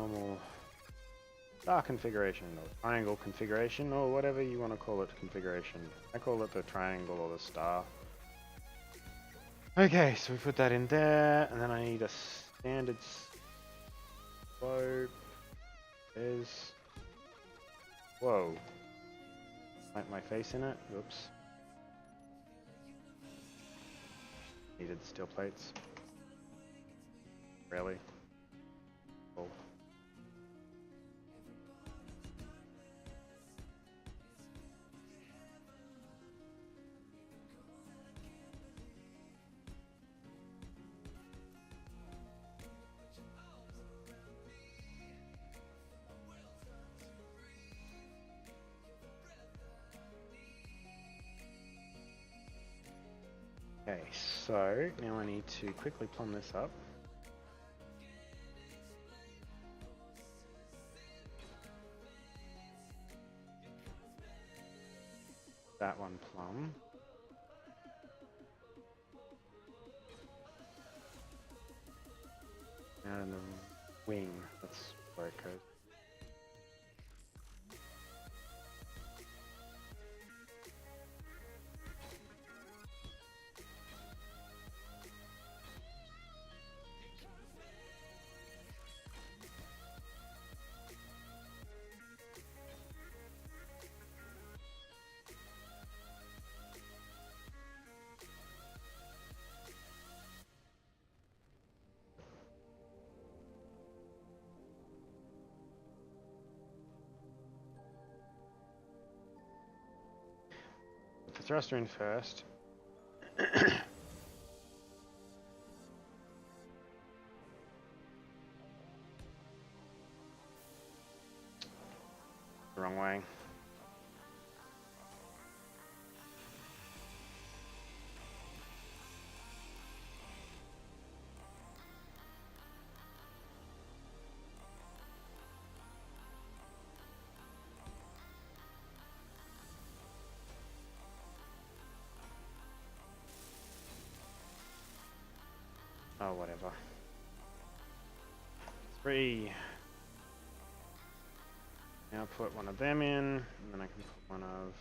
normal star configuration or triangle configuration or whatever you want to call it configuration. I call it the triangle or the star. Okay, so we put that in there, and then I need a standard slope. There's... Whoa. Plant my face in it. Oops. Needed steel plates. Really? Cool. Okay, so now I need to quickly plumb this up. That one plumb. And the wing, that's where it goes. Put the thruster in first. The wrong way. Oh, whatever. 3. Now put one of them in, and then I can put one of...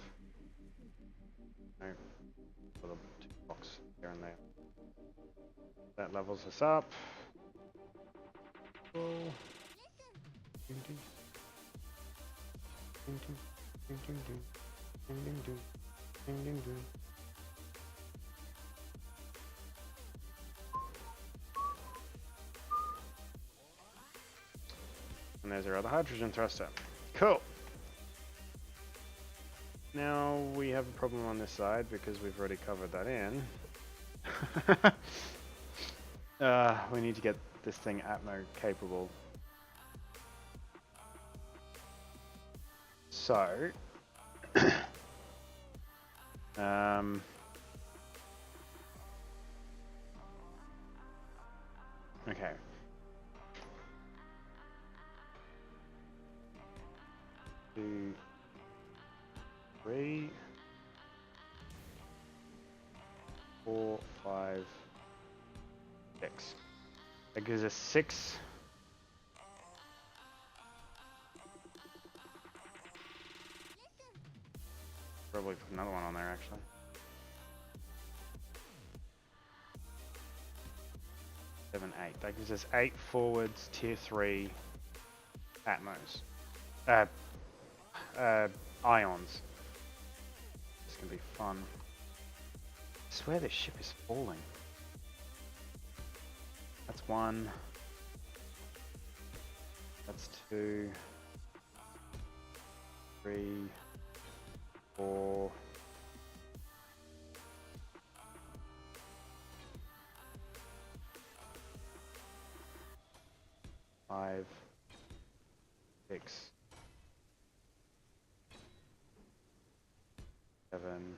No, put a 2 blocks here and there. That levels us up. Cool. Ding, ding. Ding, ding. Ding, ding, ding. Ding, ding, ding. Ding, ding, ding. And there's our other hydrogen thruster. Cool. Now we have a problem on this side because we've already covered that in. We need to get this thing Atmo capable. So, okay. 2, 3, 4, 5, 6. That gives us 6. Probably put another one on there actually. 7, 8. That gives us 8 forwards, tier 3 Atmos. Ions. This can be fun. I swear this ship is falling. That's 1. That's 2. 3. 4. 5. 6. 7.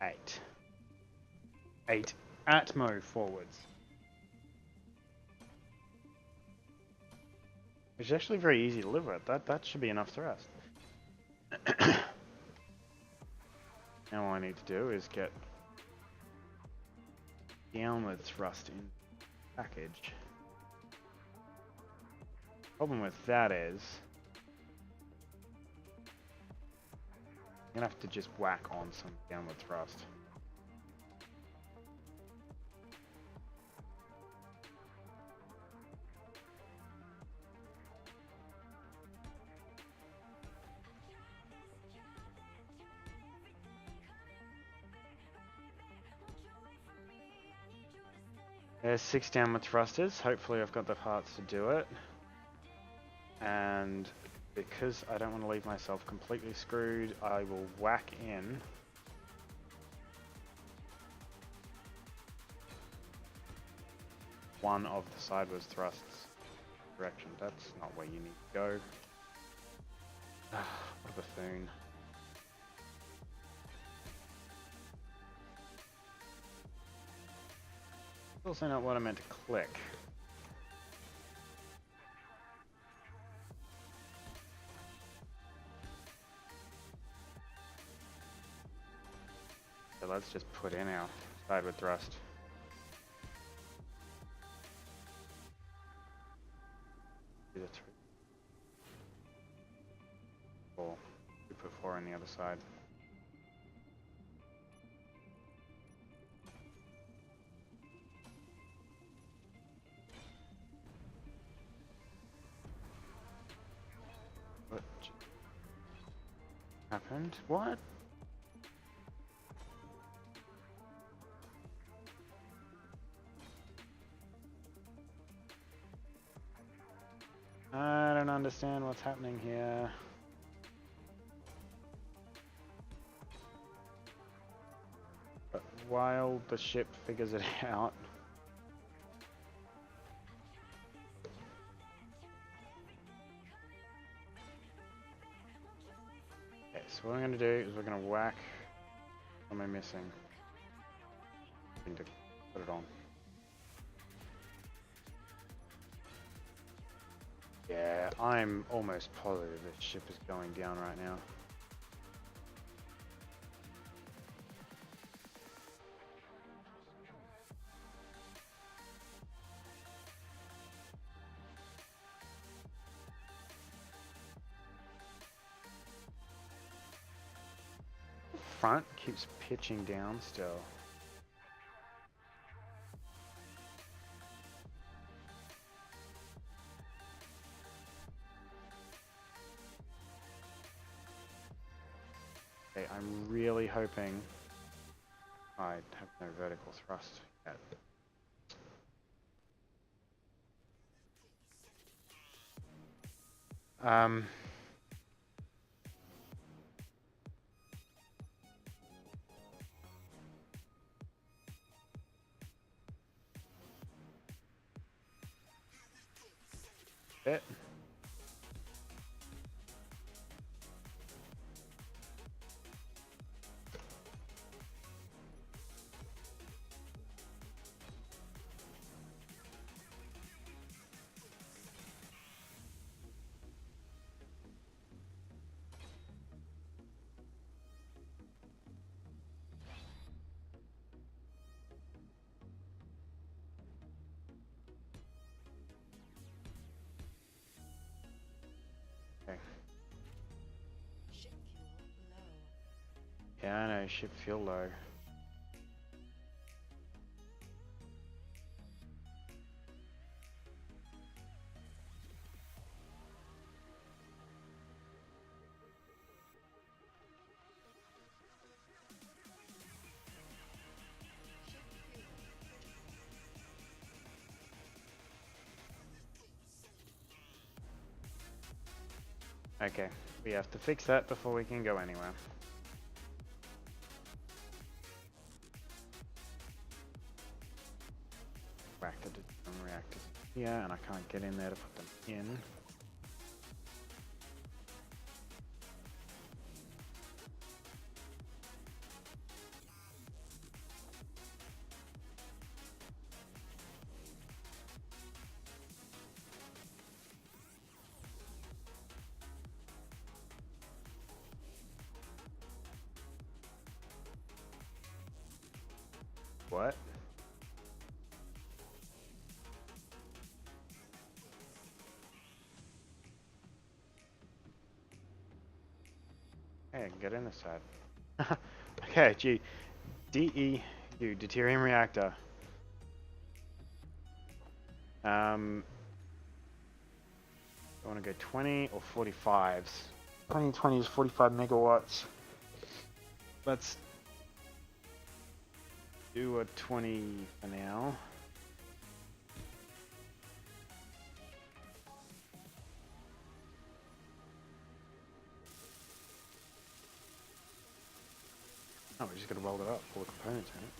8. 8 Atmo forwards. Which is actually very easy to live with. That should be enough thrust. Now all I need to do is get downward thrust in the package. Problem with that is I'm gonna have to just whack on some downward thrust. There's 6 downward thrusters. Hopefully I've got the parts to do it. And because I don't want to leave myself completely screwed, I will whack in one of the sideways thrusts direction. That's not where you need to go. What a buffoon. Also not what I meant to click. So let's just put in our sideward thrust. Do the 3. 4. We put 4 on the other side. What happened? What? I don't understand what's happening here. But while the ship figures it out, okay, so what I'm going to do is we're going to whack. What am I missing? I need to put it on. Yeah, I'm almost positive this ship is going down right now. Front keeps pitching down still. Okay, I'm really hoping I have no vertical thrust yet. Bit. Okay. Yeah, I know, ship fuel low. Okay, we have to fix that before we can go anywhere. Reactor reactors here, and I can't get in there to put them in. What? Hey, I can get in this side. Okay, gee. DEU, deuterium reactor. I want to go 20 or 45s. 20 is 45 megawatts. Let's do a 20 for now. Oh, we just gotta roll it up, all the components in it.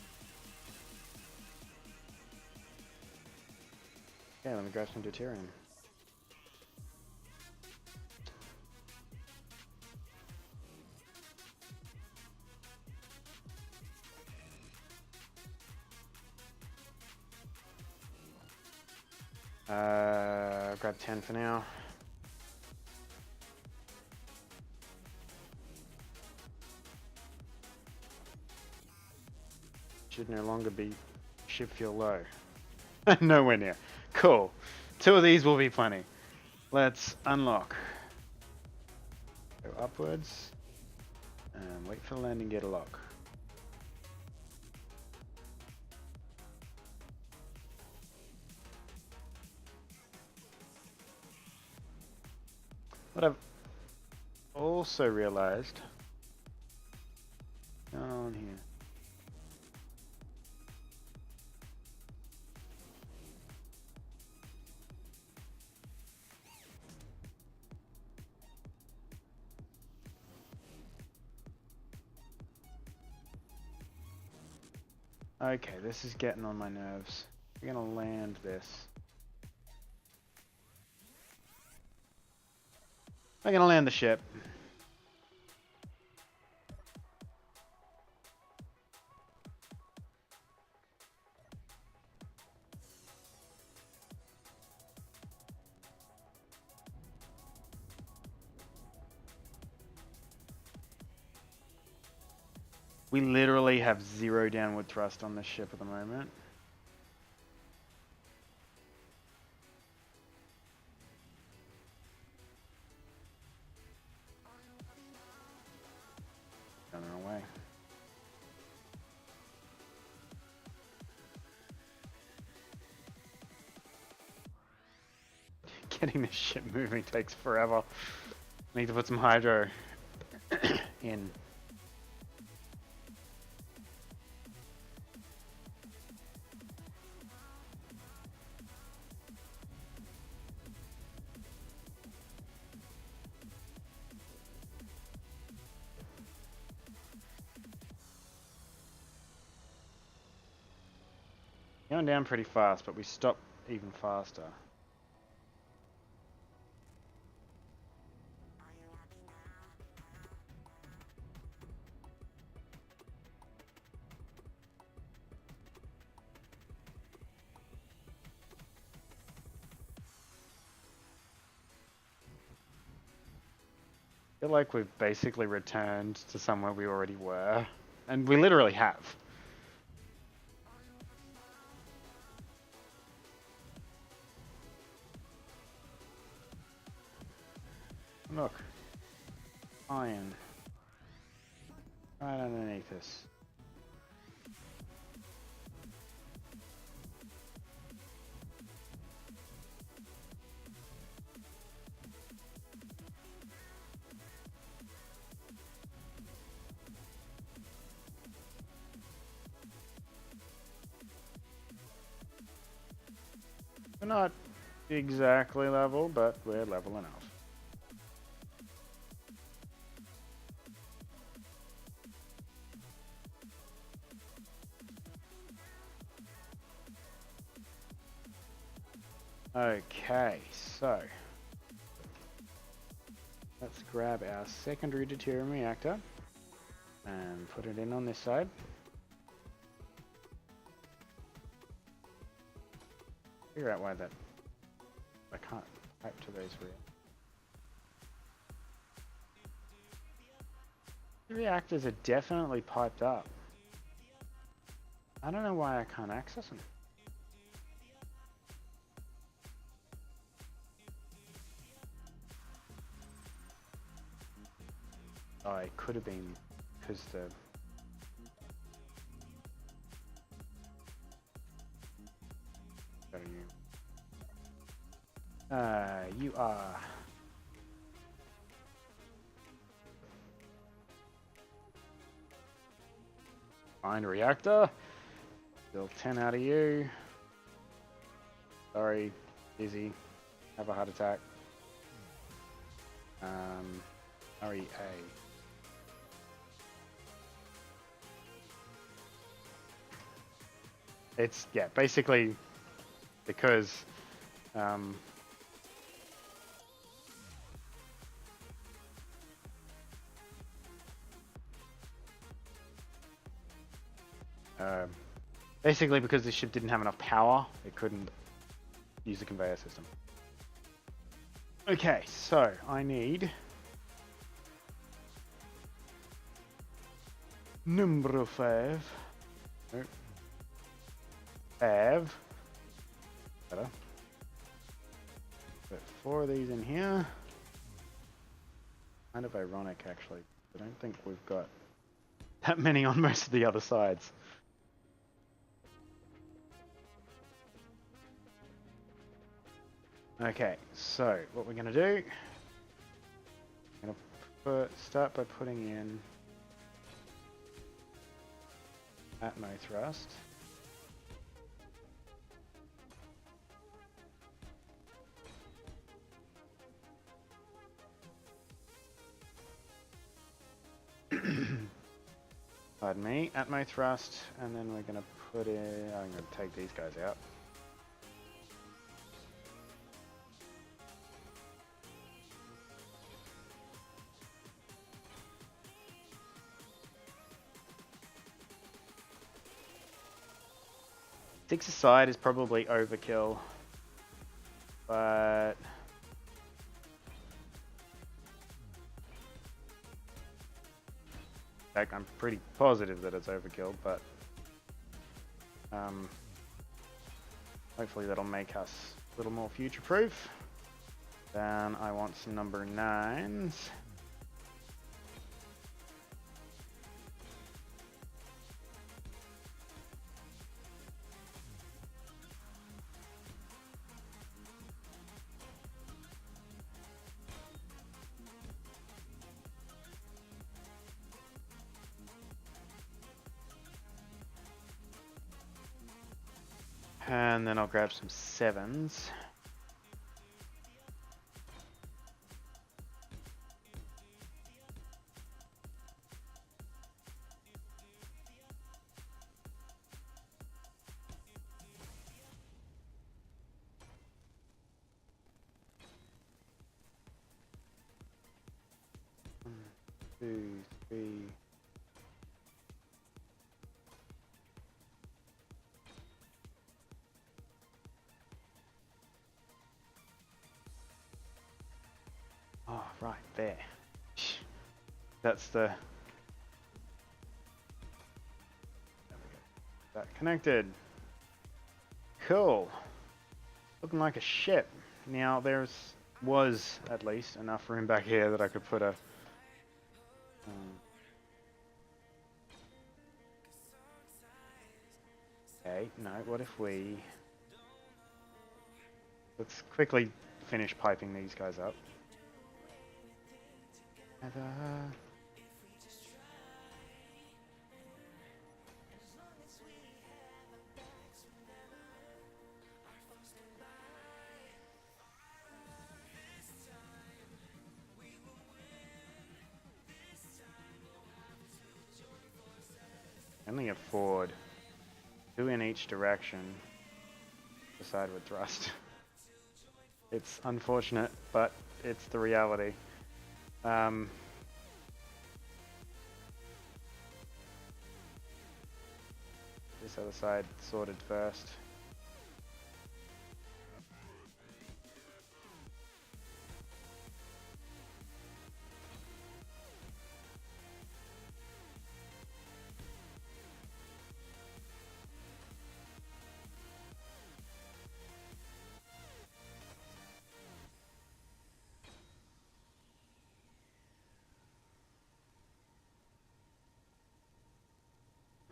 Okay, let me grab some deuterium. Grab 10 for now. Should no longer be ship fuel low. Nowhere near. Cool. 2 of these will be plenty. Let's unlock. Go upwards. And wait for the landing gear to lock. What I've also realized down here. Okay, this is getting on my nerves. We're gonna land this. We're gonna land the ship. We literally have 0 downward thrust on this ship at the moment. On our way. Getting this ship moving takes forever. Need to put some hydro in. Going down pretty fast, but we stop even faster. I feel like we've basically returned to somewhere we already were, and we literally have. Look, iron, right underneath us. We're not exactly level, but we're level enough. Okay, so let's grab our secondary deuterium reactor and put it in on this side. Figure out why that I can't pipe to those reactors. The reactors are definitely piped up. I don't know why I can't access them. Oh, it could have been because the... you are... Find reactor. Still 10 out of you. Sorry, busy. Have a heart attack. REA. It's, yeah, basically because basically because the ship didn't have enough power, it couldn't use the conveyor system. Okay, so I need number 5. Nope. 5. Better. Put 4 of these in here. Kind of ironic, actually. I don't think we've got that many on most of the other sides. Okay, so what we're going to do, I'm going to start by putting in atmo thrust. Pardon me, atmo thrust, and then we're going to put in, I'm going to take these guys out. Six aside is probably overkill, but in fact, I'm pretty positive that it's overkill, but hopefully that'll make us a little more future-proof. Then I want some number 9s. And then I'll grab some 7s. One, 2, 3. Oh, right there. That's the... There we go. That connected. Cool. Looking like a ship. Now was at least enough room back here that I could put a... okay, no, what if we... Let's quickly finish piping these guys up. Only afford 2 in each direction to side with thrust. It's unfortunate, but it's the reality. This other side sorted first.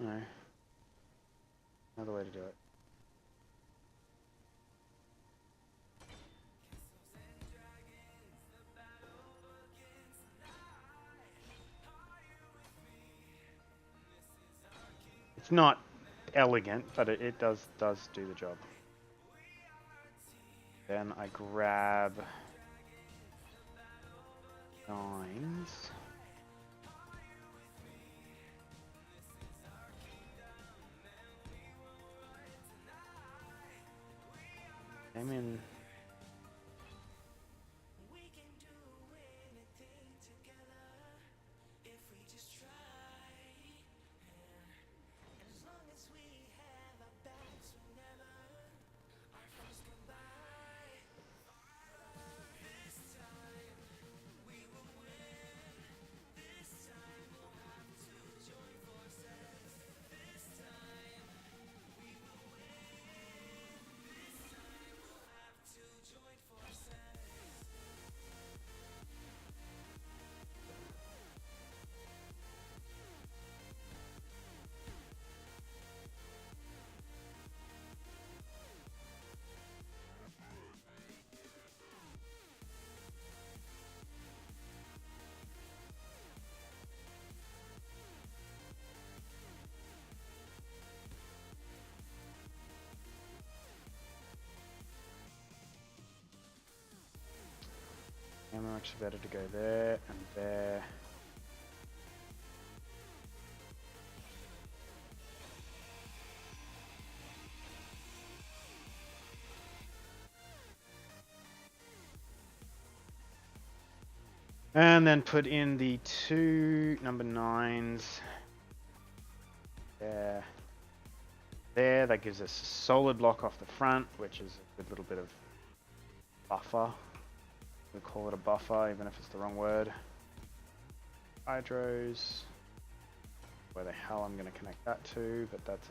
No. Another way to do it. It's not elegant, but it does do the job. Then I grab 9s. I'm in. Ammo actually better to go there and there. And then put in the 2 number 9s. There. There, that gives us a solid block off the front, which is a good little bit of buffer. We'll call it a buffer, even if it's the wrong word. Hydros. Where the hell I'm going to connect that to, but that's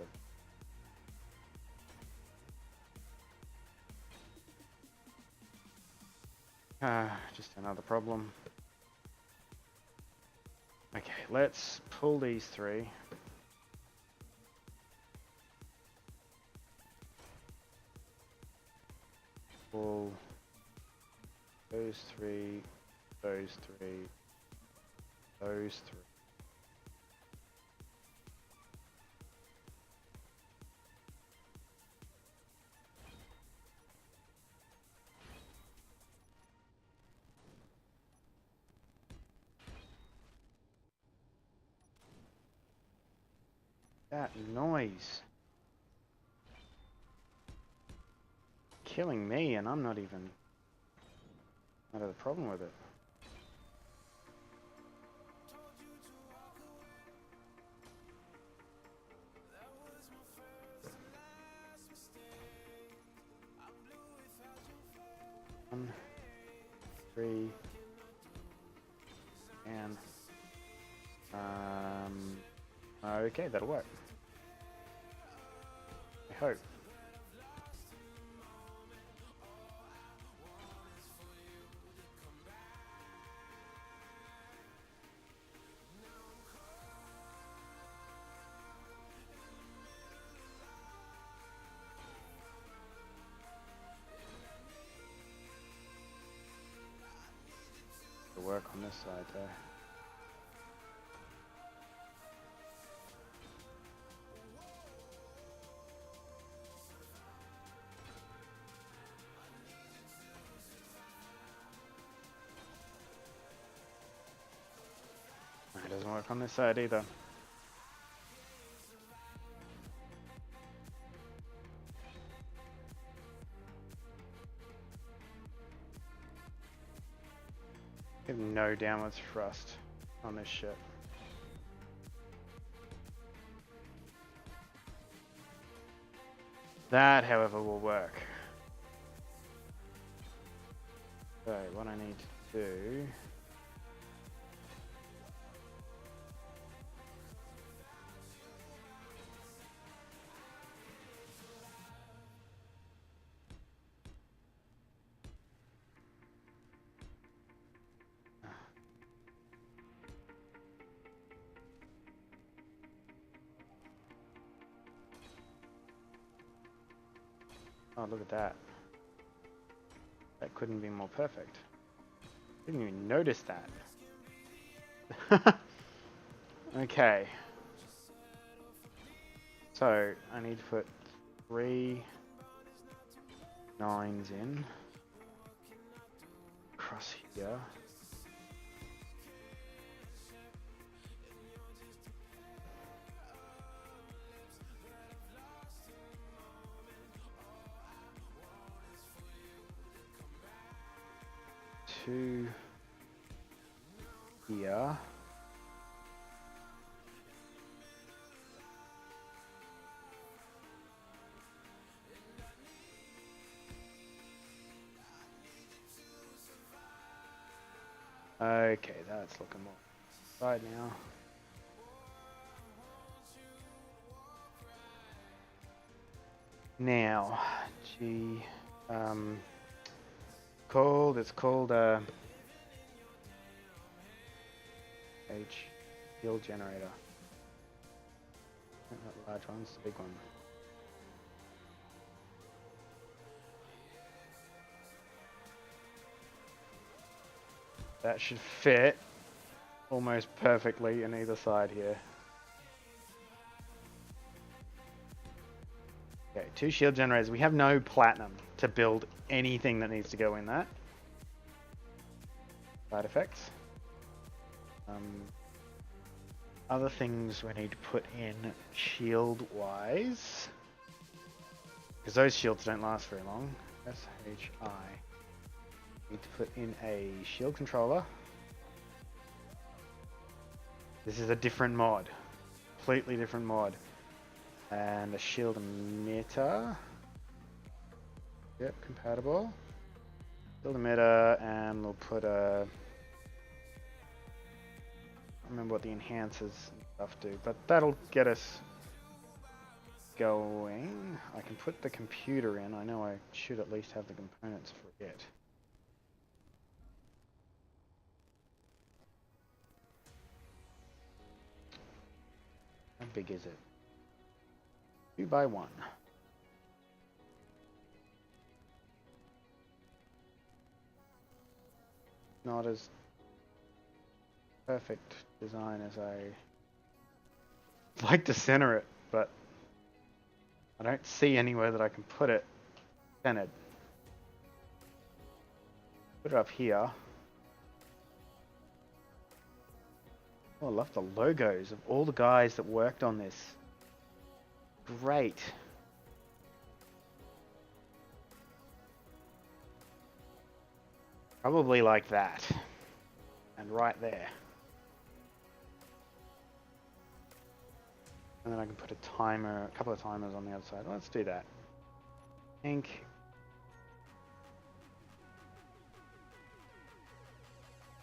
just another problem. Okay, let's pull these 3. Pull those 3, those 3, those 3. That noise. Killing me, and I'm not even out of the problem with it. One, 3, and okay, that'll work. I hope. To work on this side there. It doesn't work on this side either. I have no downwards thrust on this ship. That, however, will work. So, what I need to do... Oh, look at that. That couldn't be more perfect. Didn't even notice that. Okay. So, I need to put 3 9s in. Across here. Two here. Okay, that's looking more right now. Now, gee, it's called H field generator. Not that large one, it's the big one. That should fit almost perfectly on either side here. Okay, 2 shield generators. We have no platinum to build anything that needs to go in that. Side effects. Other things we need to put in shield-wise. Because those shields don't last very long. SHI. Need to put in a shield controller. This is a different mod. Completely different mod. And a shield emitter. Yep, compatible. Shield emitter, and we'll put a... I don't remember what the enhancers and stuff do, but that'll get us going. I can put the computer in. I know I should at least have the components for it. How big is it? 2 by 1. Not as perfect design as I'd like to center it, but I don't see anywhere that I can put it centered. Put it up here. Oh, I love the logos of all the guys that worked on this. Great. Probably like that. And right there. And then I can put a timer, a couple of timers on the other side. Let's do that. Ink.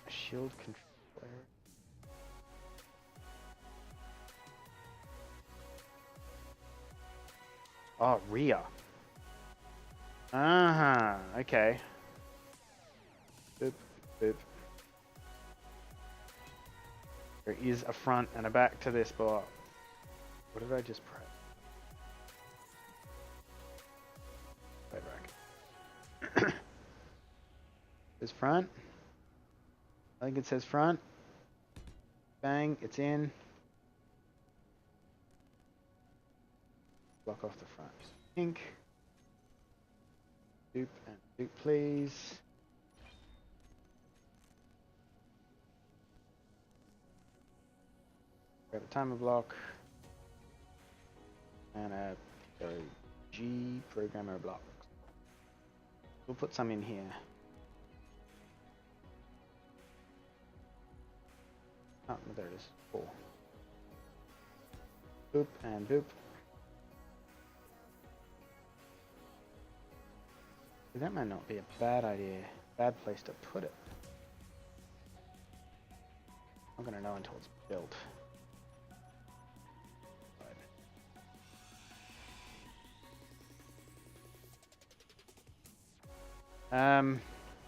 Shield controller. Oh, rear. Okay. Boop, boop. There is a front and a back to this bar. What did I just press? Playback. This front. I think it says front. Bang, it's in. Block off the front. Ink. Doop and doop, please. Grab a timer block. And a G programmer block. We'll put some in here. Oh, there it is. 4. Boop and boop. That might not be a bad idea. Bad place to put it. I'm gonna know until it's built.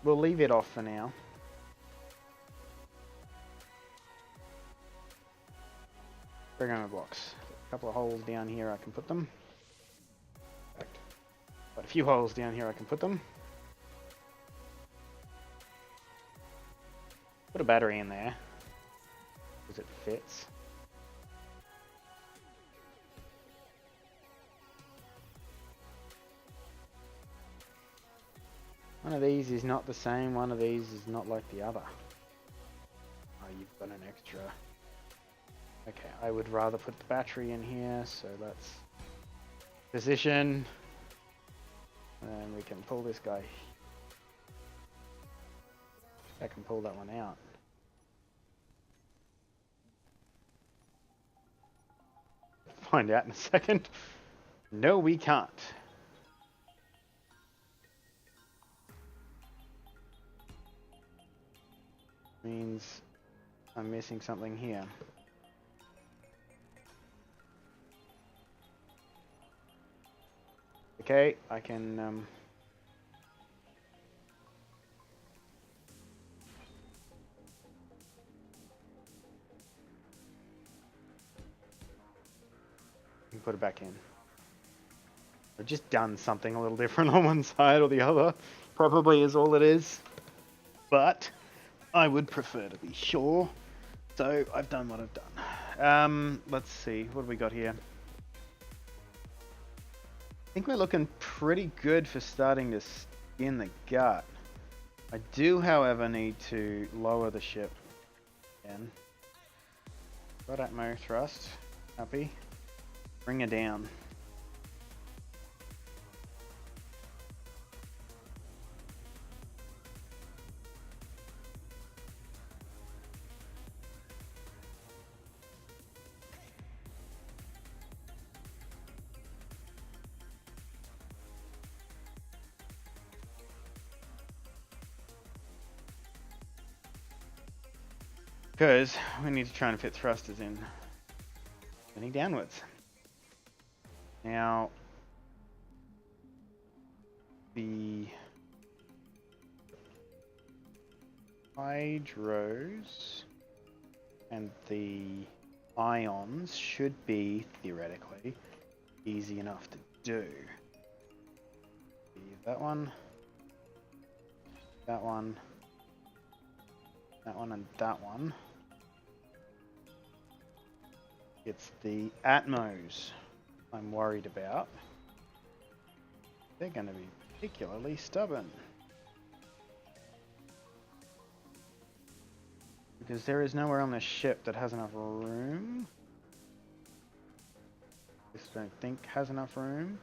We'll leave it off for now. Programmer blocks. A couple of holes down here I can put them. Quite a few holes down here I can put them. Put a battery in there, because it fits. One of these is not the same, one of these is not like the other. Oh, you've got an extra. Okay, I would rather put the battery in here, so let's position. And we can pull this guy. I can pull that one out. Find out in a second. No, we can't. Means I'm missing something here. Okay, I can put it back in. I've just done something a little different on one side or the other. Probably is all it is. But I would prefer to be sure. So I've done what I've done. Let's see. What have we got here? I think we're looking pretty good for starting to skin the gut. I do, however, need to lower the ship again. Got Atmo thrust. Happy. Bring her down. Because we need to try and fit thrusters in. Spinning downwards. Now, the hydros and the ions should be, theoretically, easy enough to do. That one, that one, that one, and that one. It's the Atmos I'm worried about. They're going to be particularly stubborn. Because there is nowhere on this ship that has enough room. I just don't think has enough room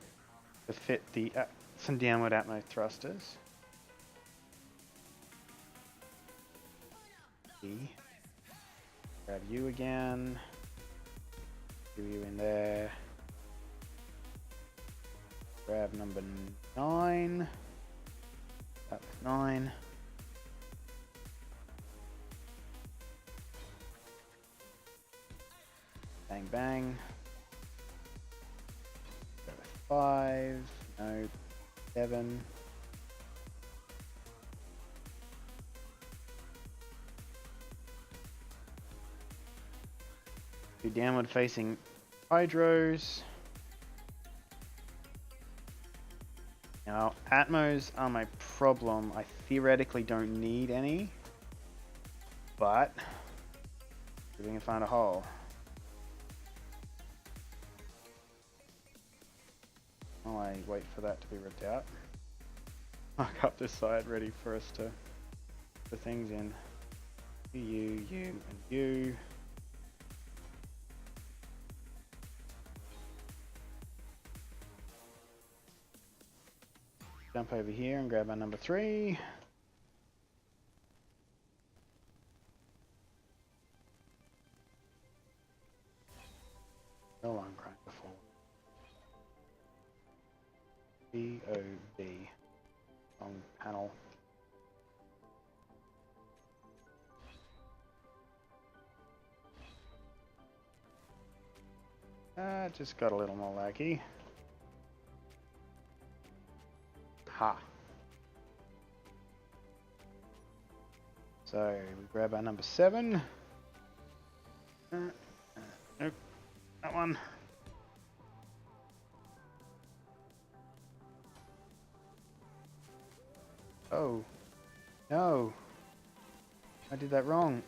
to fit the some downward Atmo thrusters. Grab you again. Do you in there. Grab number 9. That was 9. Bang bang. Go with 5. No. 7. Do downward facing hydros. Now, Atmos are my problem. I theoretically don't need any, but we can find a hole. While I wait for that to be ripped out. Mark up this side ready for us to put things in. You, and you. Jump over here and grab our number 3. No long crank before. BOB on panel. Just got a little more laggy. Ha. So we grab our number 7. Nope, that one. did that wrong.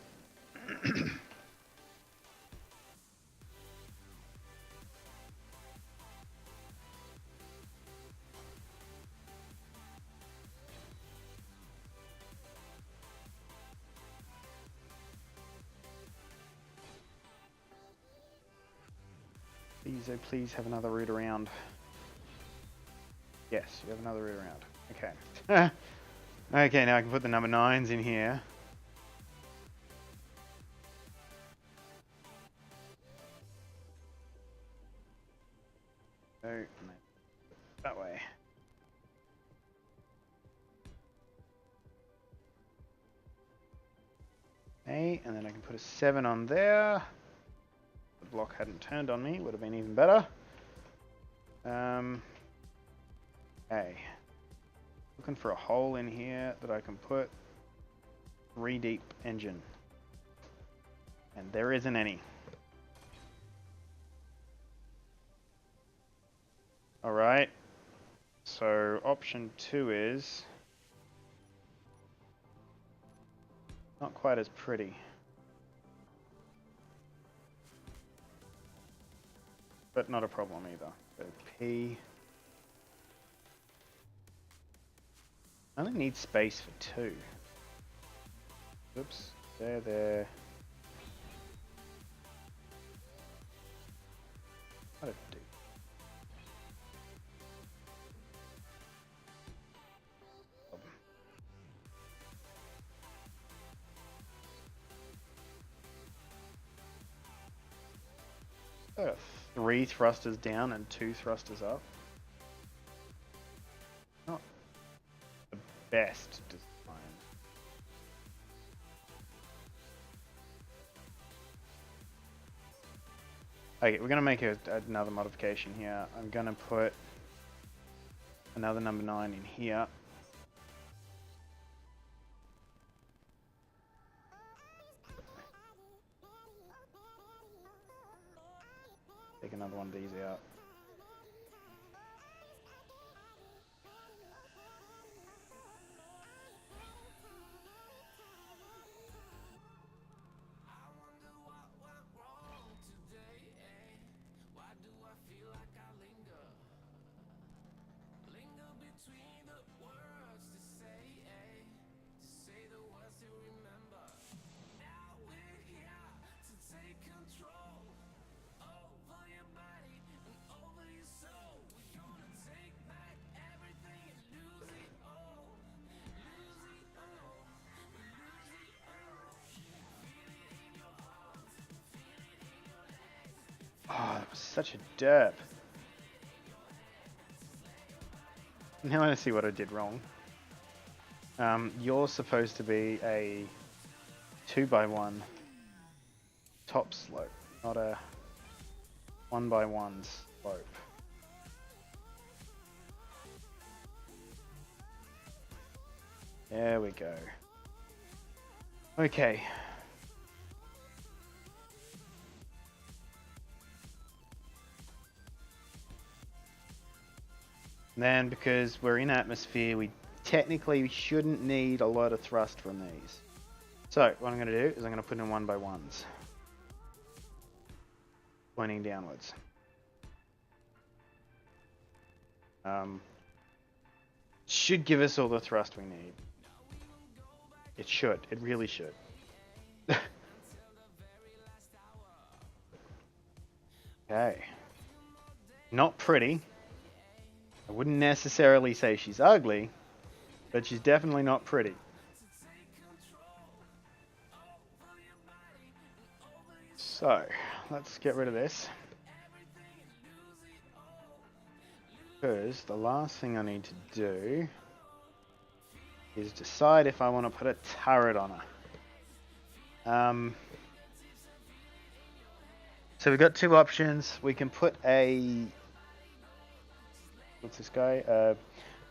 Please, oh please have another route around. Yes, you have another route around. Okay. Okay, now I can put the number 9s in here. So, that way. Okay, and then I can put a 7 on there. The block hadn't turned on me, would have been even better. Okay. Looking for a hole in here that I can put 3 deep engine. And there isn't any. Alright. So option 2 is not quite as pretty. But not a problem either. So P. I only need space for 2. Oops. There. What did it do? Oh, 3 thrusters down and 2 thrusters up. Not the best design. Okay, we're going to make another modification here. I'm going to put another number 9 in here. Take another one of these out. Oh, that was such a derp. Now I see what I did wrong. You're supposed to be a 2x1 top slope, not a 1x1 slope. There we go. Okay. Then, because we're in atmosphere, we technically shouldn't need a lot of thrust from these. So, what I'm going to do is I'm going to put in 1x1s. Pointing downwards. Should give us all the thrust we need. It should. It really should. Okay. Not pretty. I wouldn't necessarily say she's ugly, but she's definitely not pretty. So, let's get rid of this. Because the last thing I need to do is decide if I want to put a turret on her. So we've got 2 options. We can put a... What's this guy?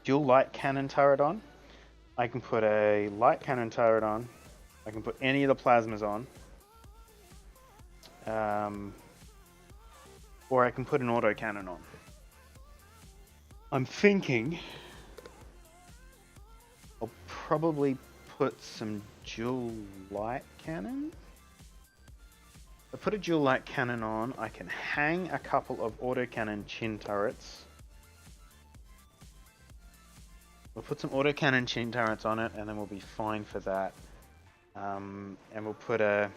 Dual light cannon turret on. I can put a light cannon turret on. I can put any of the plasmas on. Or I can put an auto cannon on. I'm thinking I'll probably put some dual light cannon. If I put a dual light cannon on, I can hang a couple of autocannon chin turrets. We'll put some autocannon chin turrets on it, and then we'll be fine for that. And we'll put a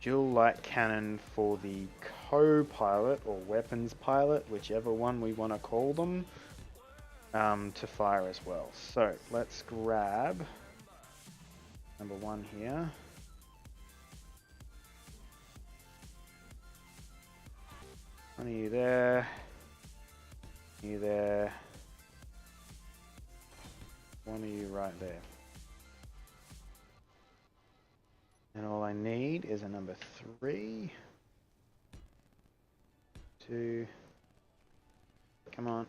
dual light cannon for the co-pilot or weapons pilot, whichever one we want to call them, to fire as well. So let's grab number 1 here. One of you there. You there. One of you right there. And all I need is a number 3. 2. Come on.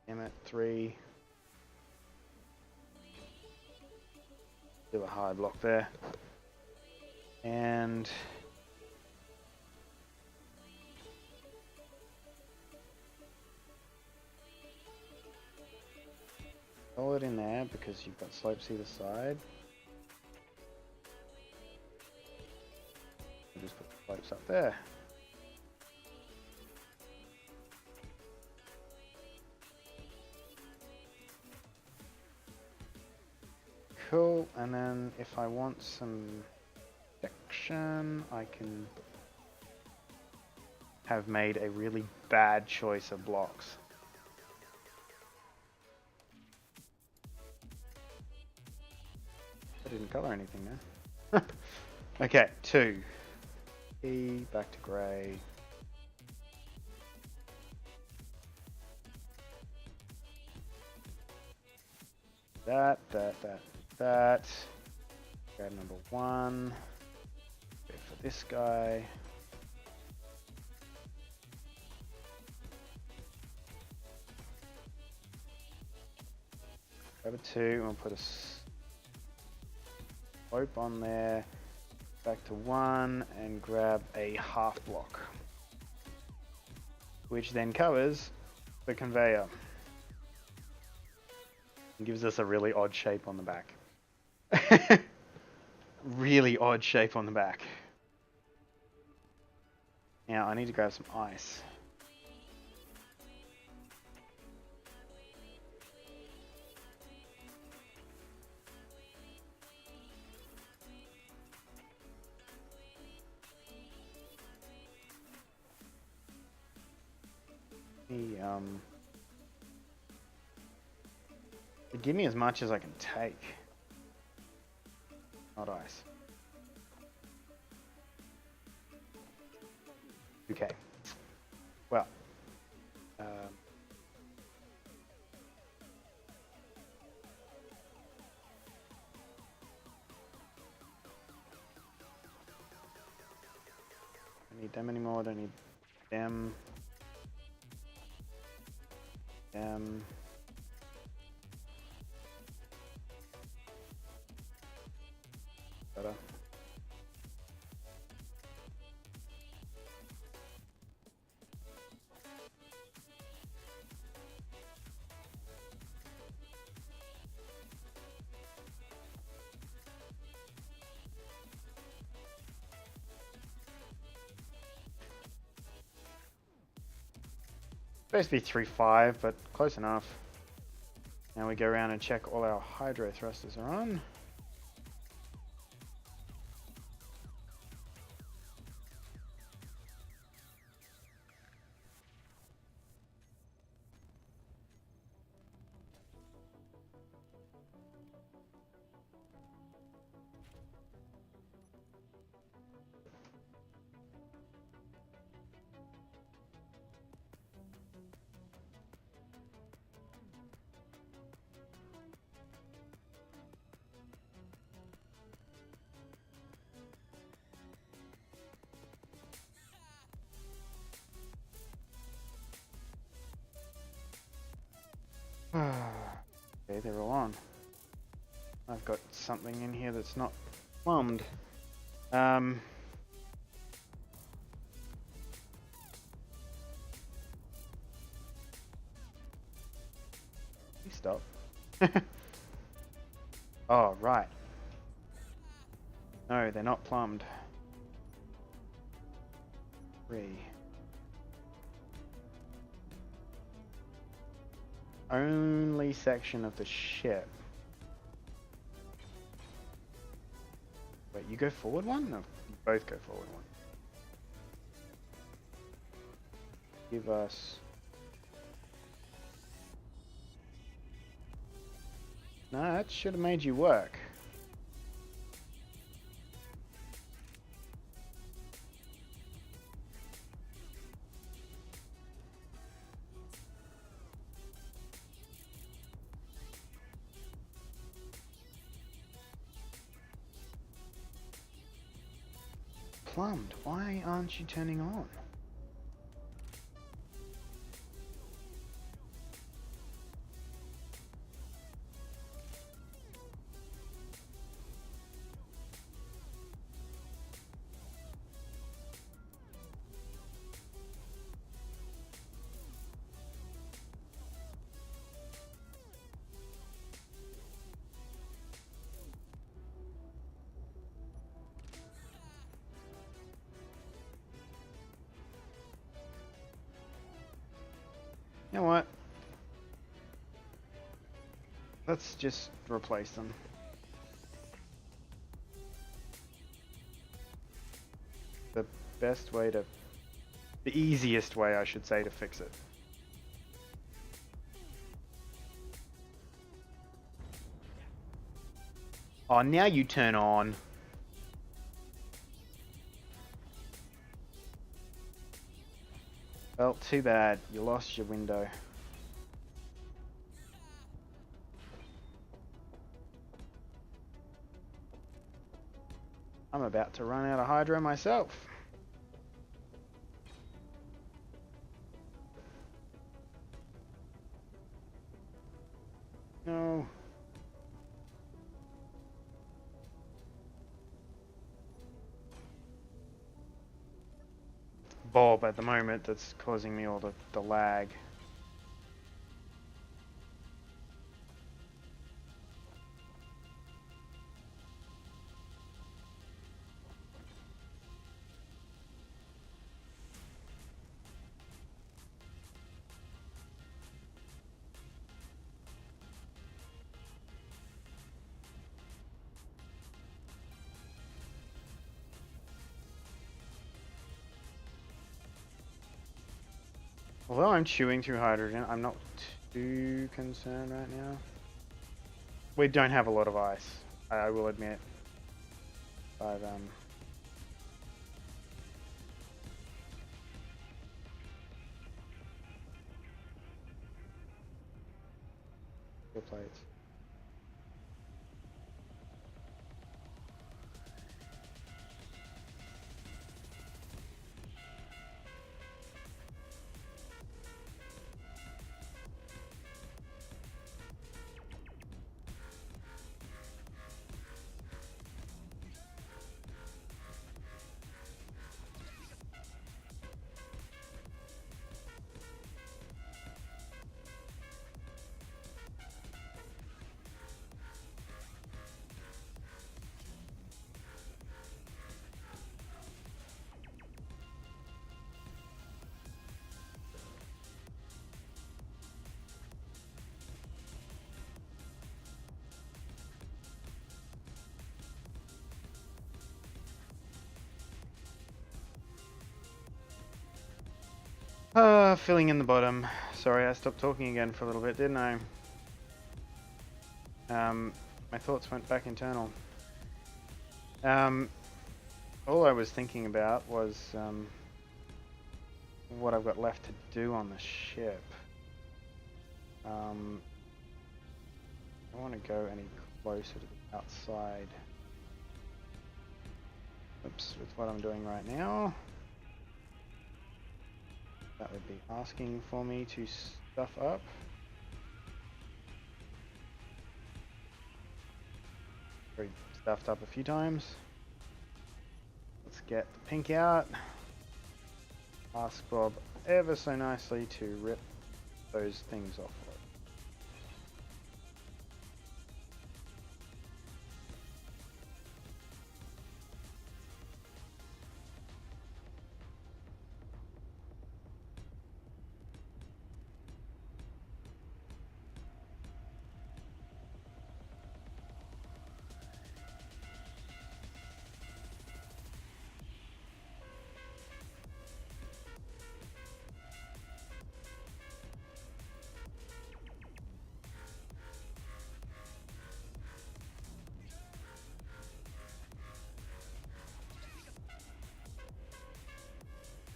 Damn it. 3. Do a high block there. And roll it in there because you've got slopes either side. And just put the slopes up there. Cool, and then if I want some protection, I can have made a really bad choice of blocks. I didn't color anything there. Okay, 2. E, back to grey. That. Grab number 1. Go for this guy. Grab a 2 and we'll put a slope on there. Back to 1 and grab a half block, which then covers the conveyor. And gives us a really odd shape on the back. Really odd shape on the back. Now I need to grab some ice. Give me as much as I can take. Not ice. Okay. Well. Don't need them anymore. Don't need them. Them. Better. Supposed to be 3.5, but close enough. Now we go around and check all our hydro thrusters are on. Okay, they're all on. I've got something in here that's not plumbed. You stop. Oh, right. No, they're not plumbed. 3. Only section of the ship. Wait, you go forward one? No, you both go forward one. Give us... No, that should have made you work. Plumbed. Why aren't you turning on? You know what? Let's just replace them. The best way to... The easiest way, I should say, to fix it. Oh, now you turn on. Well, too bad. You lost your window. I'm about to run out of hydro myself. No. Bob at the moment that's causing me all the lag. Although I'm chewing through hydrogen, I'm not too concerned right now. We don't have a lot of ice, I will admit. But good plates. Filling in the bottom. Sorry, I stopped talking again for a little bit, didn't I? My thoughts went back internal. All I was thinking about was what I've got left to do on the ship. I don't want to go any closer to the outside. Oops, with what I'm doing right now. That would be asking for me to stuff up. Already stuffed up a few times. Let's get the pink out. Ask Bob ever so nicely to rip those things off.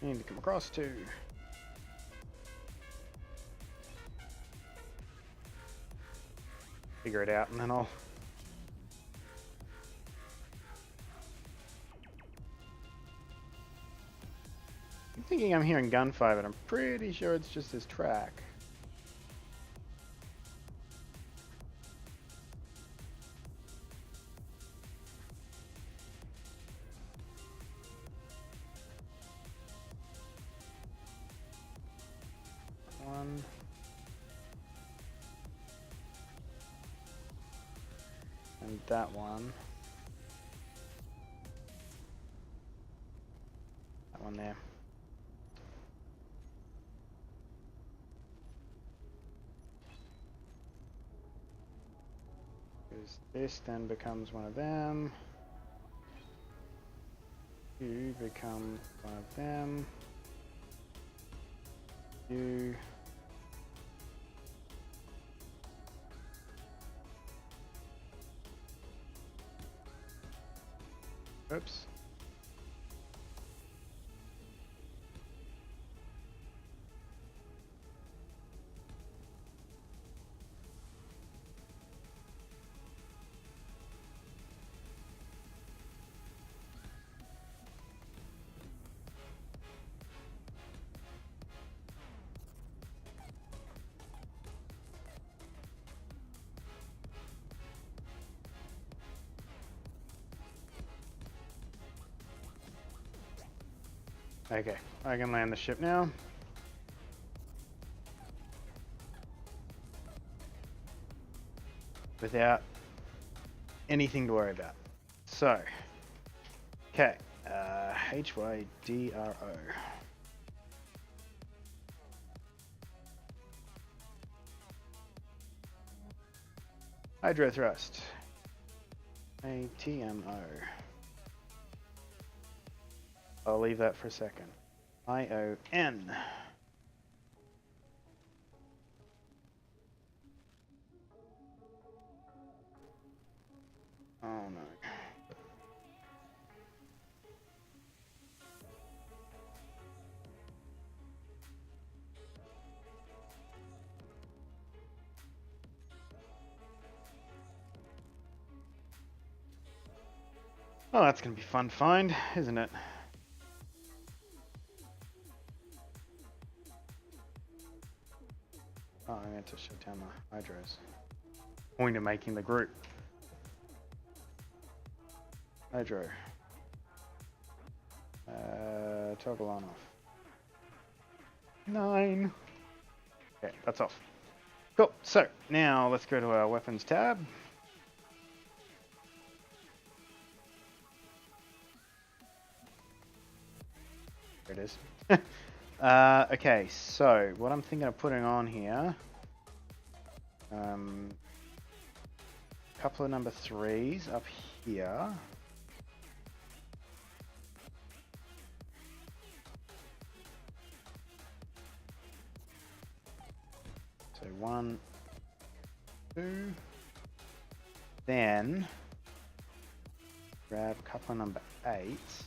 You need to come across too. Figure it out and then I'll... I'm thinking I'm hearing gunfire, but I'm pretty sure it's just this track. One. And that one. That one there. Because this then becomes one of them. You become one of them. You. Oops. Okay, I can land the ship now. Without anything to worry about. So, okay, HYDRO. Hydro thrust. ATMO. I'll leave that for a second. ION. Oh no. Oh, that's gonna be fun to find, isn't it? Oh, I meant to shut down the hydros. Point of making the group. Hydro. Toggle on off. 9. Okay, that's off. Cool. So now let's go to our weapons tab. There it is. Okay, so what I'm thinking of putting on here, couple of number 3s up here. So 1, 2, then grab a couple of number 8s.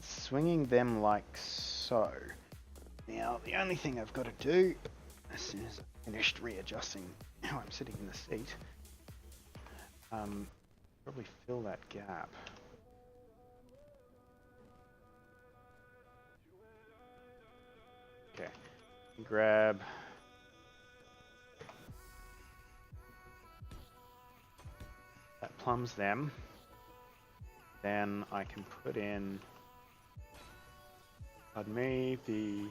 Swinging them like so. Now, the only thing I've got to do, as soon as I've finished readjusting how I'm sitting in the seat, probably fill that gap. Okay, grab that plums them. Then I can put in, pardon me, the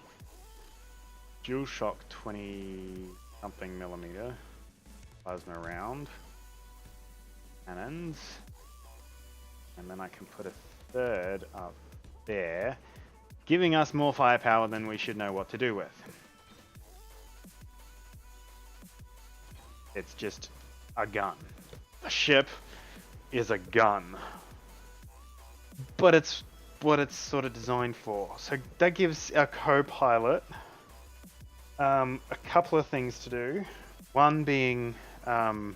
DualShock 20 something millimeter plasma round cannons, and then I can put a third up there, giving us more firepower than we should know what to do with. It's just a gun. A ship is a gun. But it's what it's sort of designed for. So that gives our co-pilot a couple of things to do. One being, it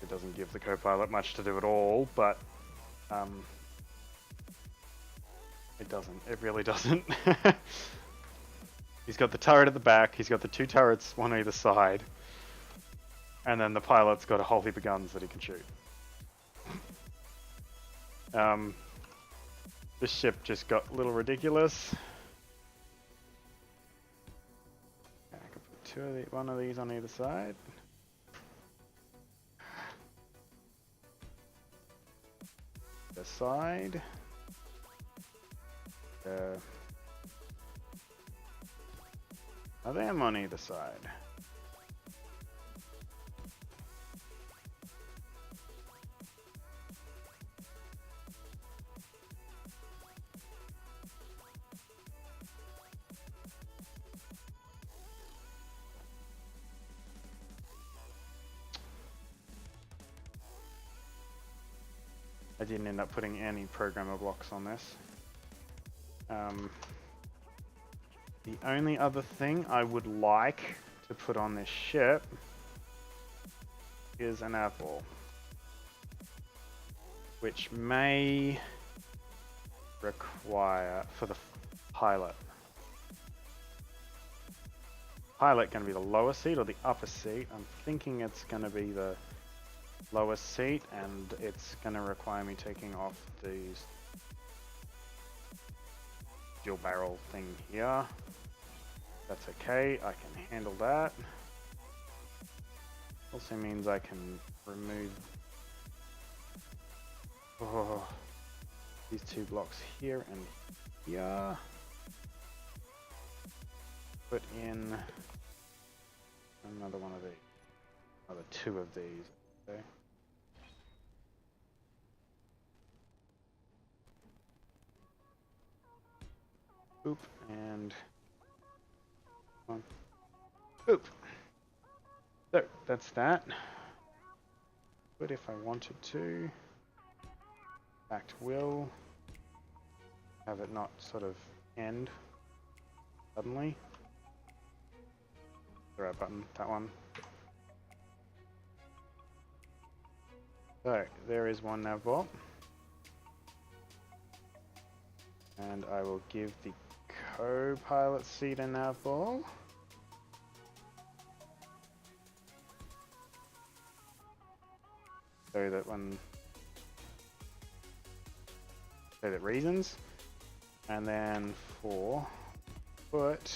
doesn't give the co-pilot much to do at all, but it doesn't. It really doesn't. He's got the turret at the back. He's got the 2 turrets, one either side. And then the pilot's got a whole heap of guns that he can shoot. This ship just got a little ridiculous. I can put one of these on either side. The side. Are them on either side? I didn't end up putting any programmer blocks on this. The only other thing I would like to put on this ship is an apple, which may require for the pilot. Pilot going to be the lower seat or the upper seat? I'm thinking it's going to be the lower seat, and it's going to require me taking off these dual barrel thing here. That's okay, I can handle that. Also means I can remove these 2 blocks here and here. Put in another one of these, another 2 of these. Okay. Oop, and one. Oop. So that's that. But if I wanted to, fact will have it not sort of end suddenly. The right button, that one. So there is one nav vault. And I will give the co-pilot seat a nav ball. So that reasons. And then for put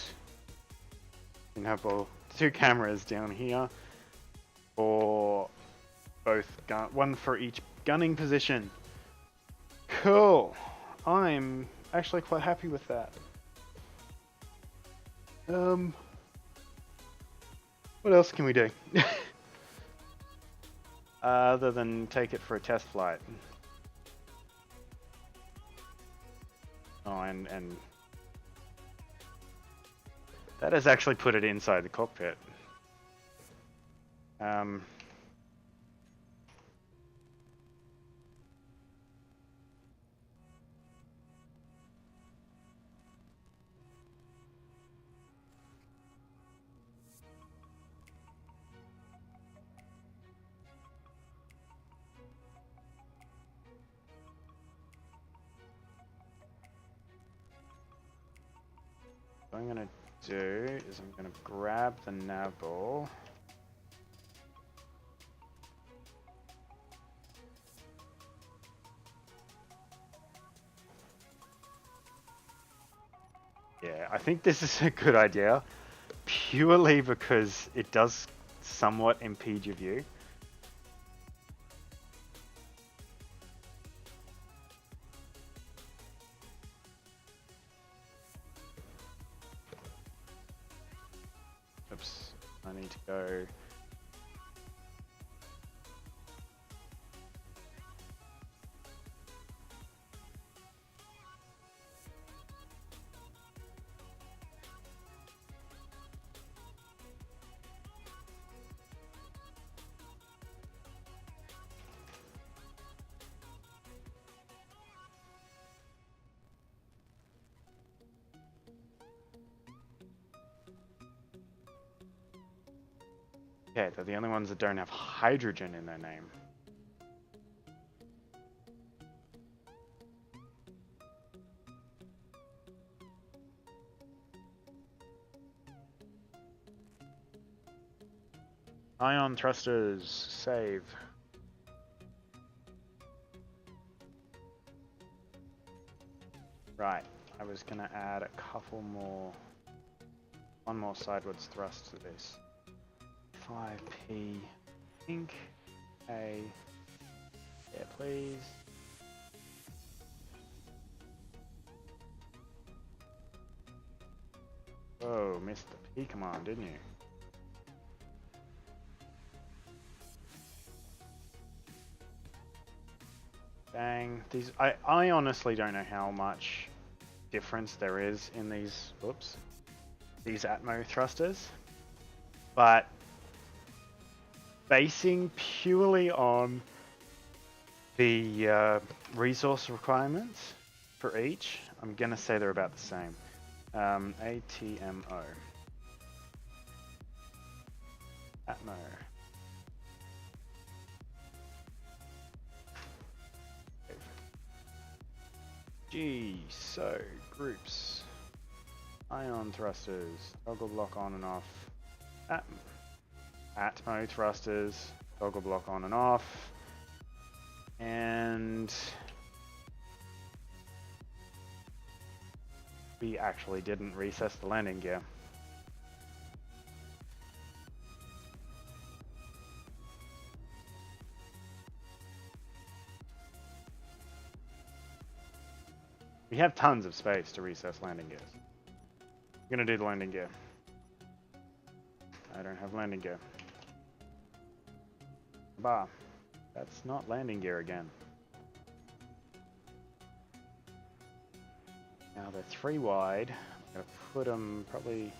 nav ball 2 cameras down here for both one for each gunning position. Cool. I'm actually quite happy with that. What else can we do? Other than take it for a test flight. Oh, and that has actually put it inside the cockpit. What I'm going to do is I'm going to grab the nav ball. Yeah, I think this is a good idea, purely because it does somewhat impede your view. Oops, I need to go. Okay, they're the only ones that don't have hydrogen in their name. Ion thrusters, save. Right, I was gonna add a couple more, one more sidewards thrust to this. 5p ink, A, yeah please. Oh, missed the P command, didn't you? Dang, these, I honestly don't know how much difference there is in these, whoops, these Atmo thrusters, but basing purely on the resource requirements for each, I'm gonna say they're about the same. ATMO. Atmo. G, so groups, ion thrusters, toggle block on and off, Atmo thrusters, toggle block on and off, and we actually didn't recess the landing gear. We have tons of space to recess landing gears. I'm gonna do the landing gear. I don't have landing gear. Bah, that's not landing gear again. Now they're 3 wide. I'm gonna put them probably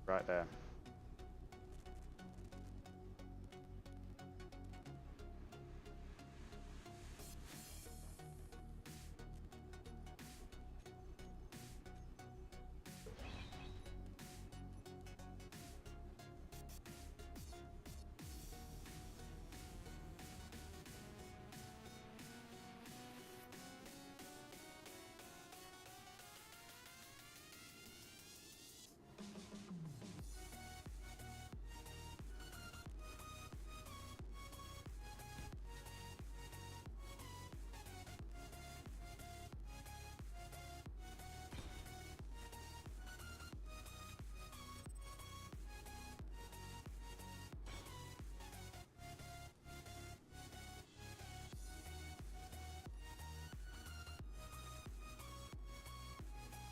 right there.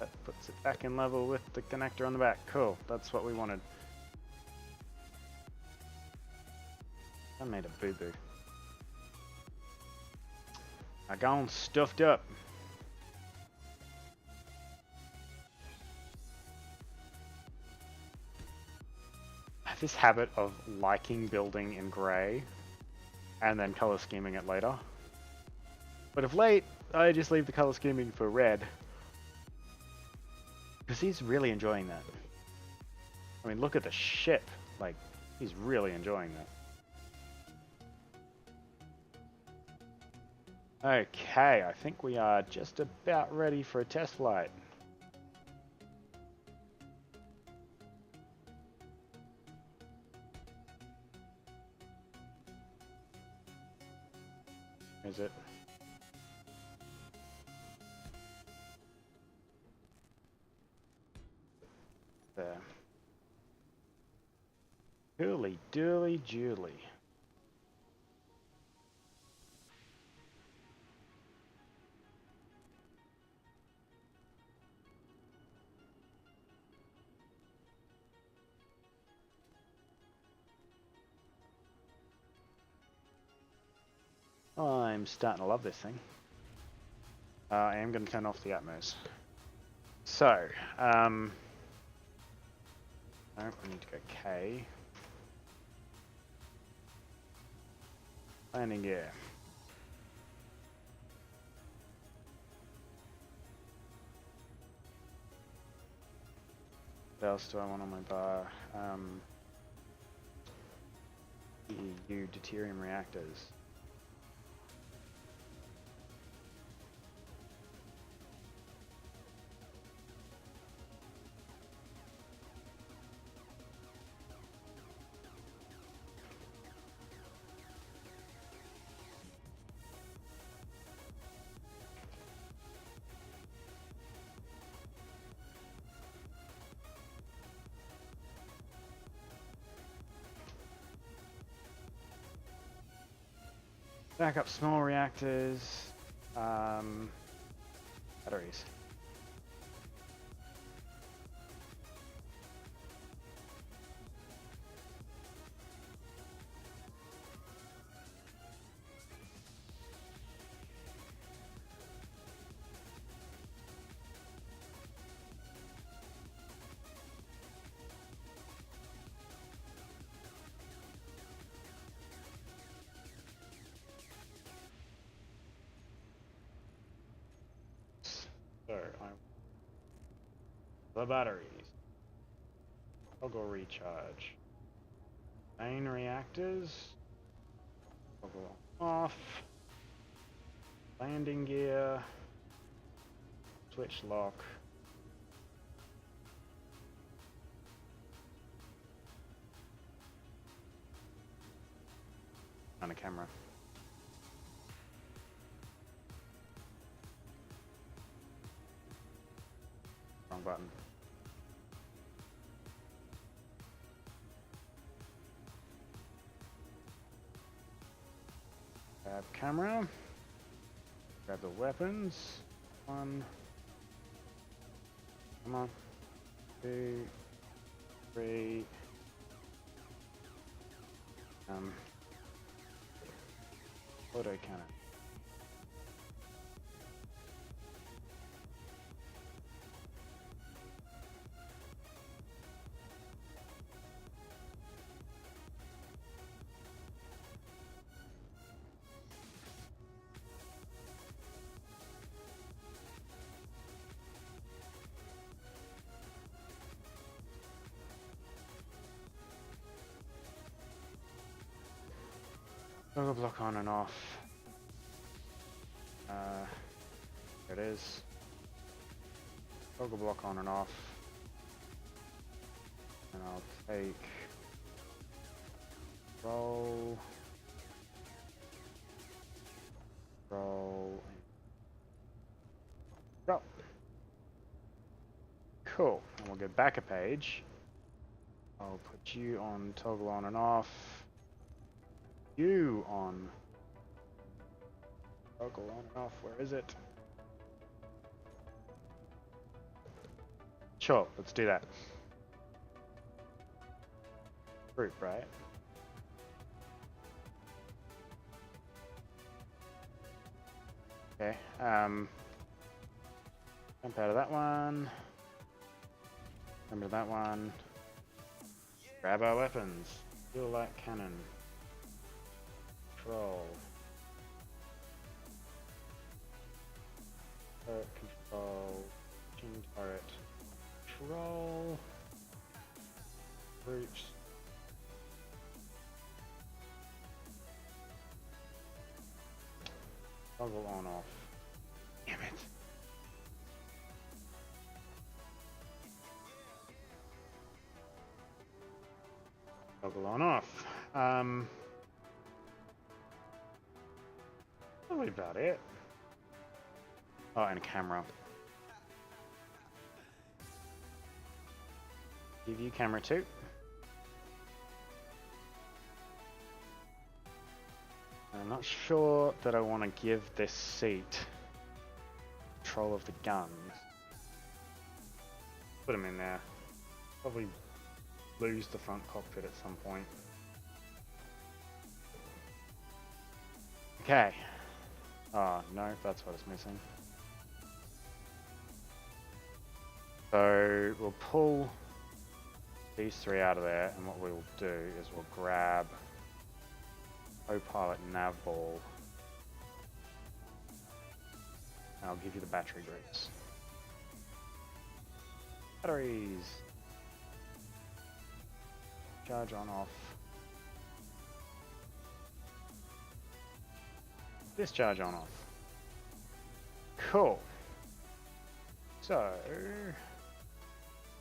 That puts it back in level with the connector on the back. Cool, that's what we wanted. I made a boo-boo. I gone stuffed up. I have this habit of liking building in grey and then color scheming it later. But of late, I just leave the color scheming for red. Because he's really enjoying that. I mean, look at the ship. Like, he's really enjoying that. Okay, I think we are just about ready for a test flight. Is it? There. Julie, Julie, Julie. I'm starting to love this thing. I am going to turn off the Atmos. So, no, we need to go K. Landing gear. What else do I want on my bar? EU deuterium reactors. Backup small reactors. Batteries. So, the batteries. Toggle recharge. Main reactors. Toggle off. Landing gear. Switch lock. On a camera. Wrong button. Grab camera. Grab the weapons. 1. Come on. 2. 3. Auto cannon. Toggle block on and off. There it is. Toggle block on and off. And I'll take roll, drop. Cool. And we'll go back a page. I'll put you on toggle on and off. You on toggle on and off. Where is it? Sure, let's do that. Group, right? Okay. Jump out of that one. Remember that one. Grab our weapons. Fuel light cannon. Control. Turret control. Engine turret. Control. Groups. Toggle on off. Damn it. Toggle on off. Probably about it. Oh, and a camera. Give you camera 2. I'm not sure that I want to give this seat control of the guns. Put them in there. Probably lose the front cockpit at some point. Okay. Oh, no, that's what it's missing. So we'll pull these 3 out of there, and what we'll do is we'll grab co-pilot nav ball, and I'll give you the battery groups. Batteries. Charge on off. Discharge on off. Cool. So,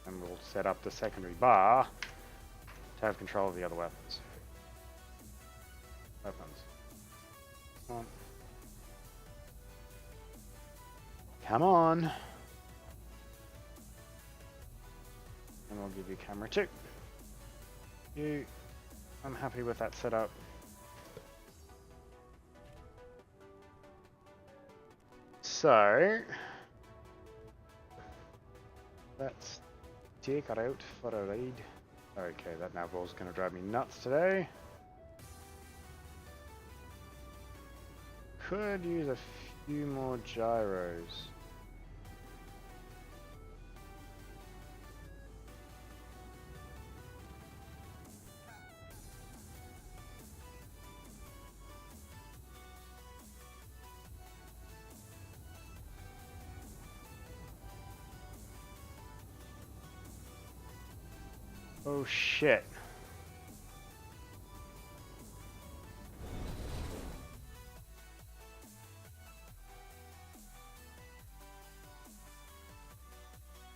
and we'll set up the secondary bar to have control of the other weapons. Come on. Come on. And we'll give you camera 2. I'm happy with that setup. So, let's take her out for a ride. Okay, that nav wall's going to drive me nuts today. Could use a few more gyros. Oh shit.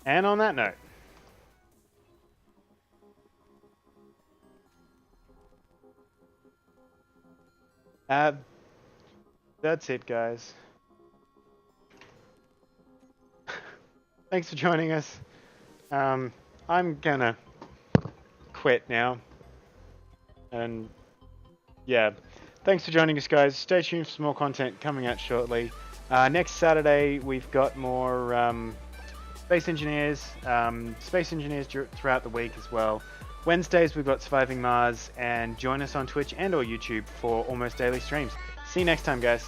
And on that note, that's it, guys. Thanks for joining us. I'm gonna quit now. And yeah, thanks for joining us, guys. Stay tuned for some more content coming out shortly. Next Saturday, we've got more space engineers throughout the week as well. Wednesdays, we've got Surviving Mars, and join us on Twitch and or YouTube for almost daily streams. See you next time, guys.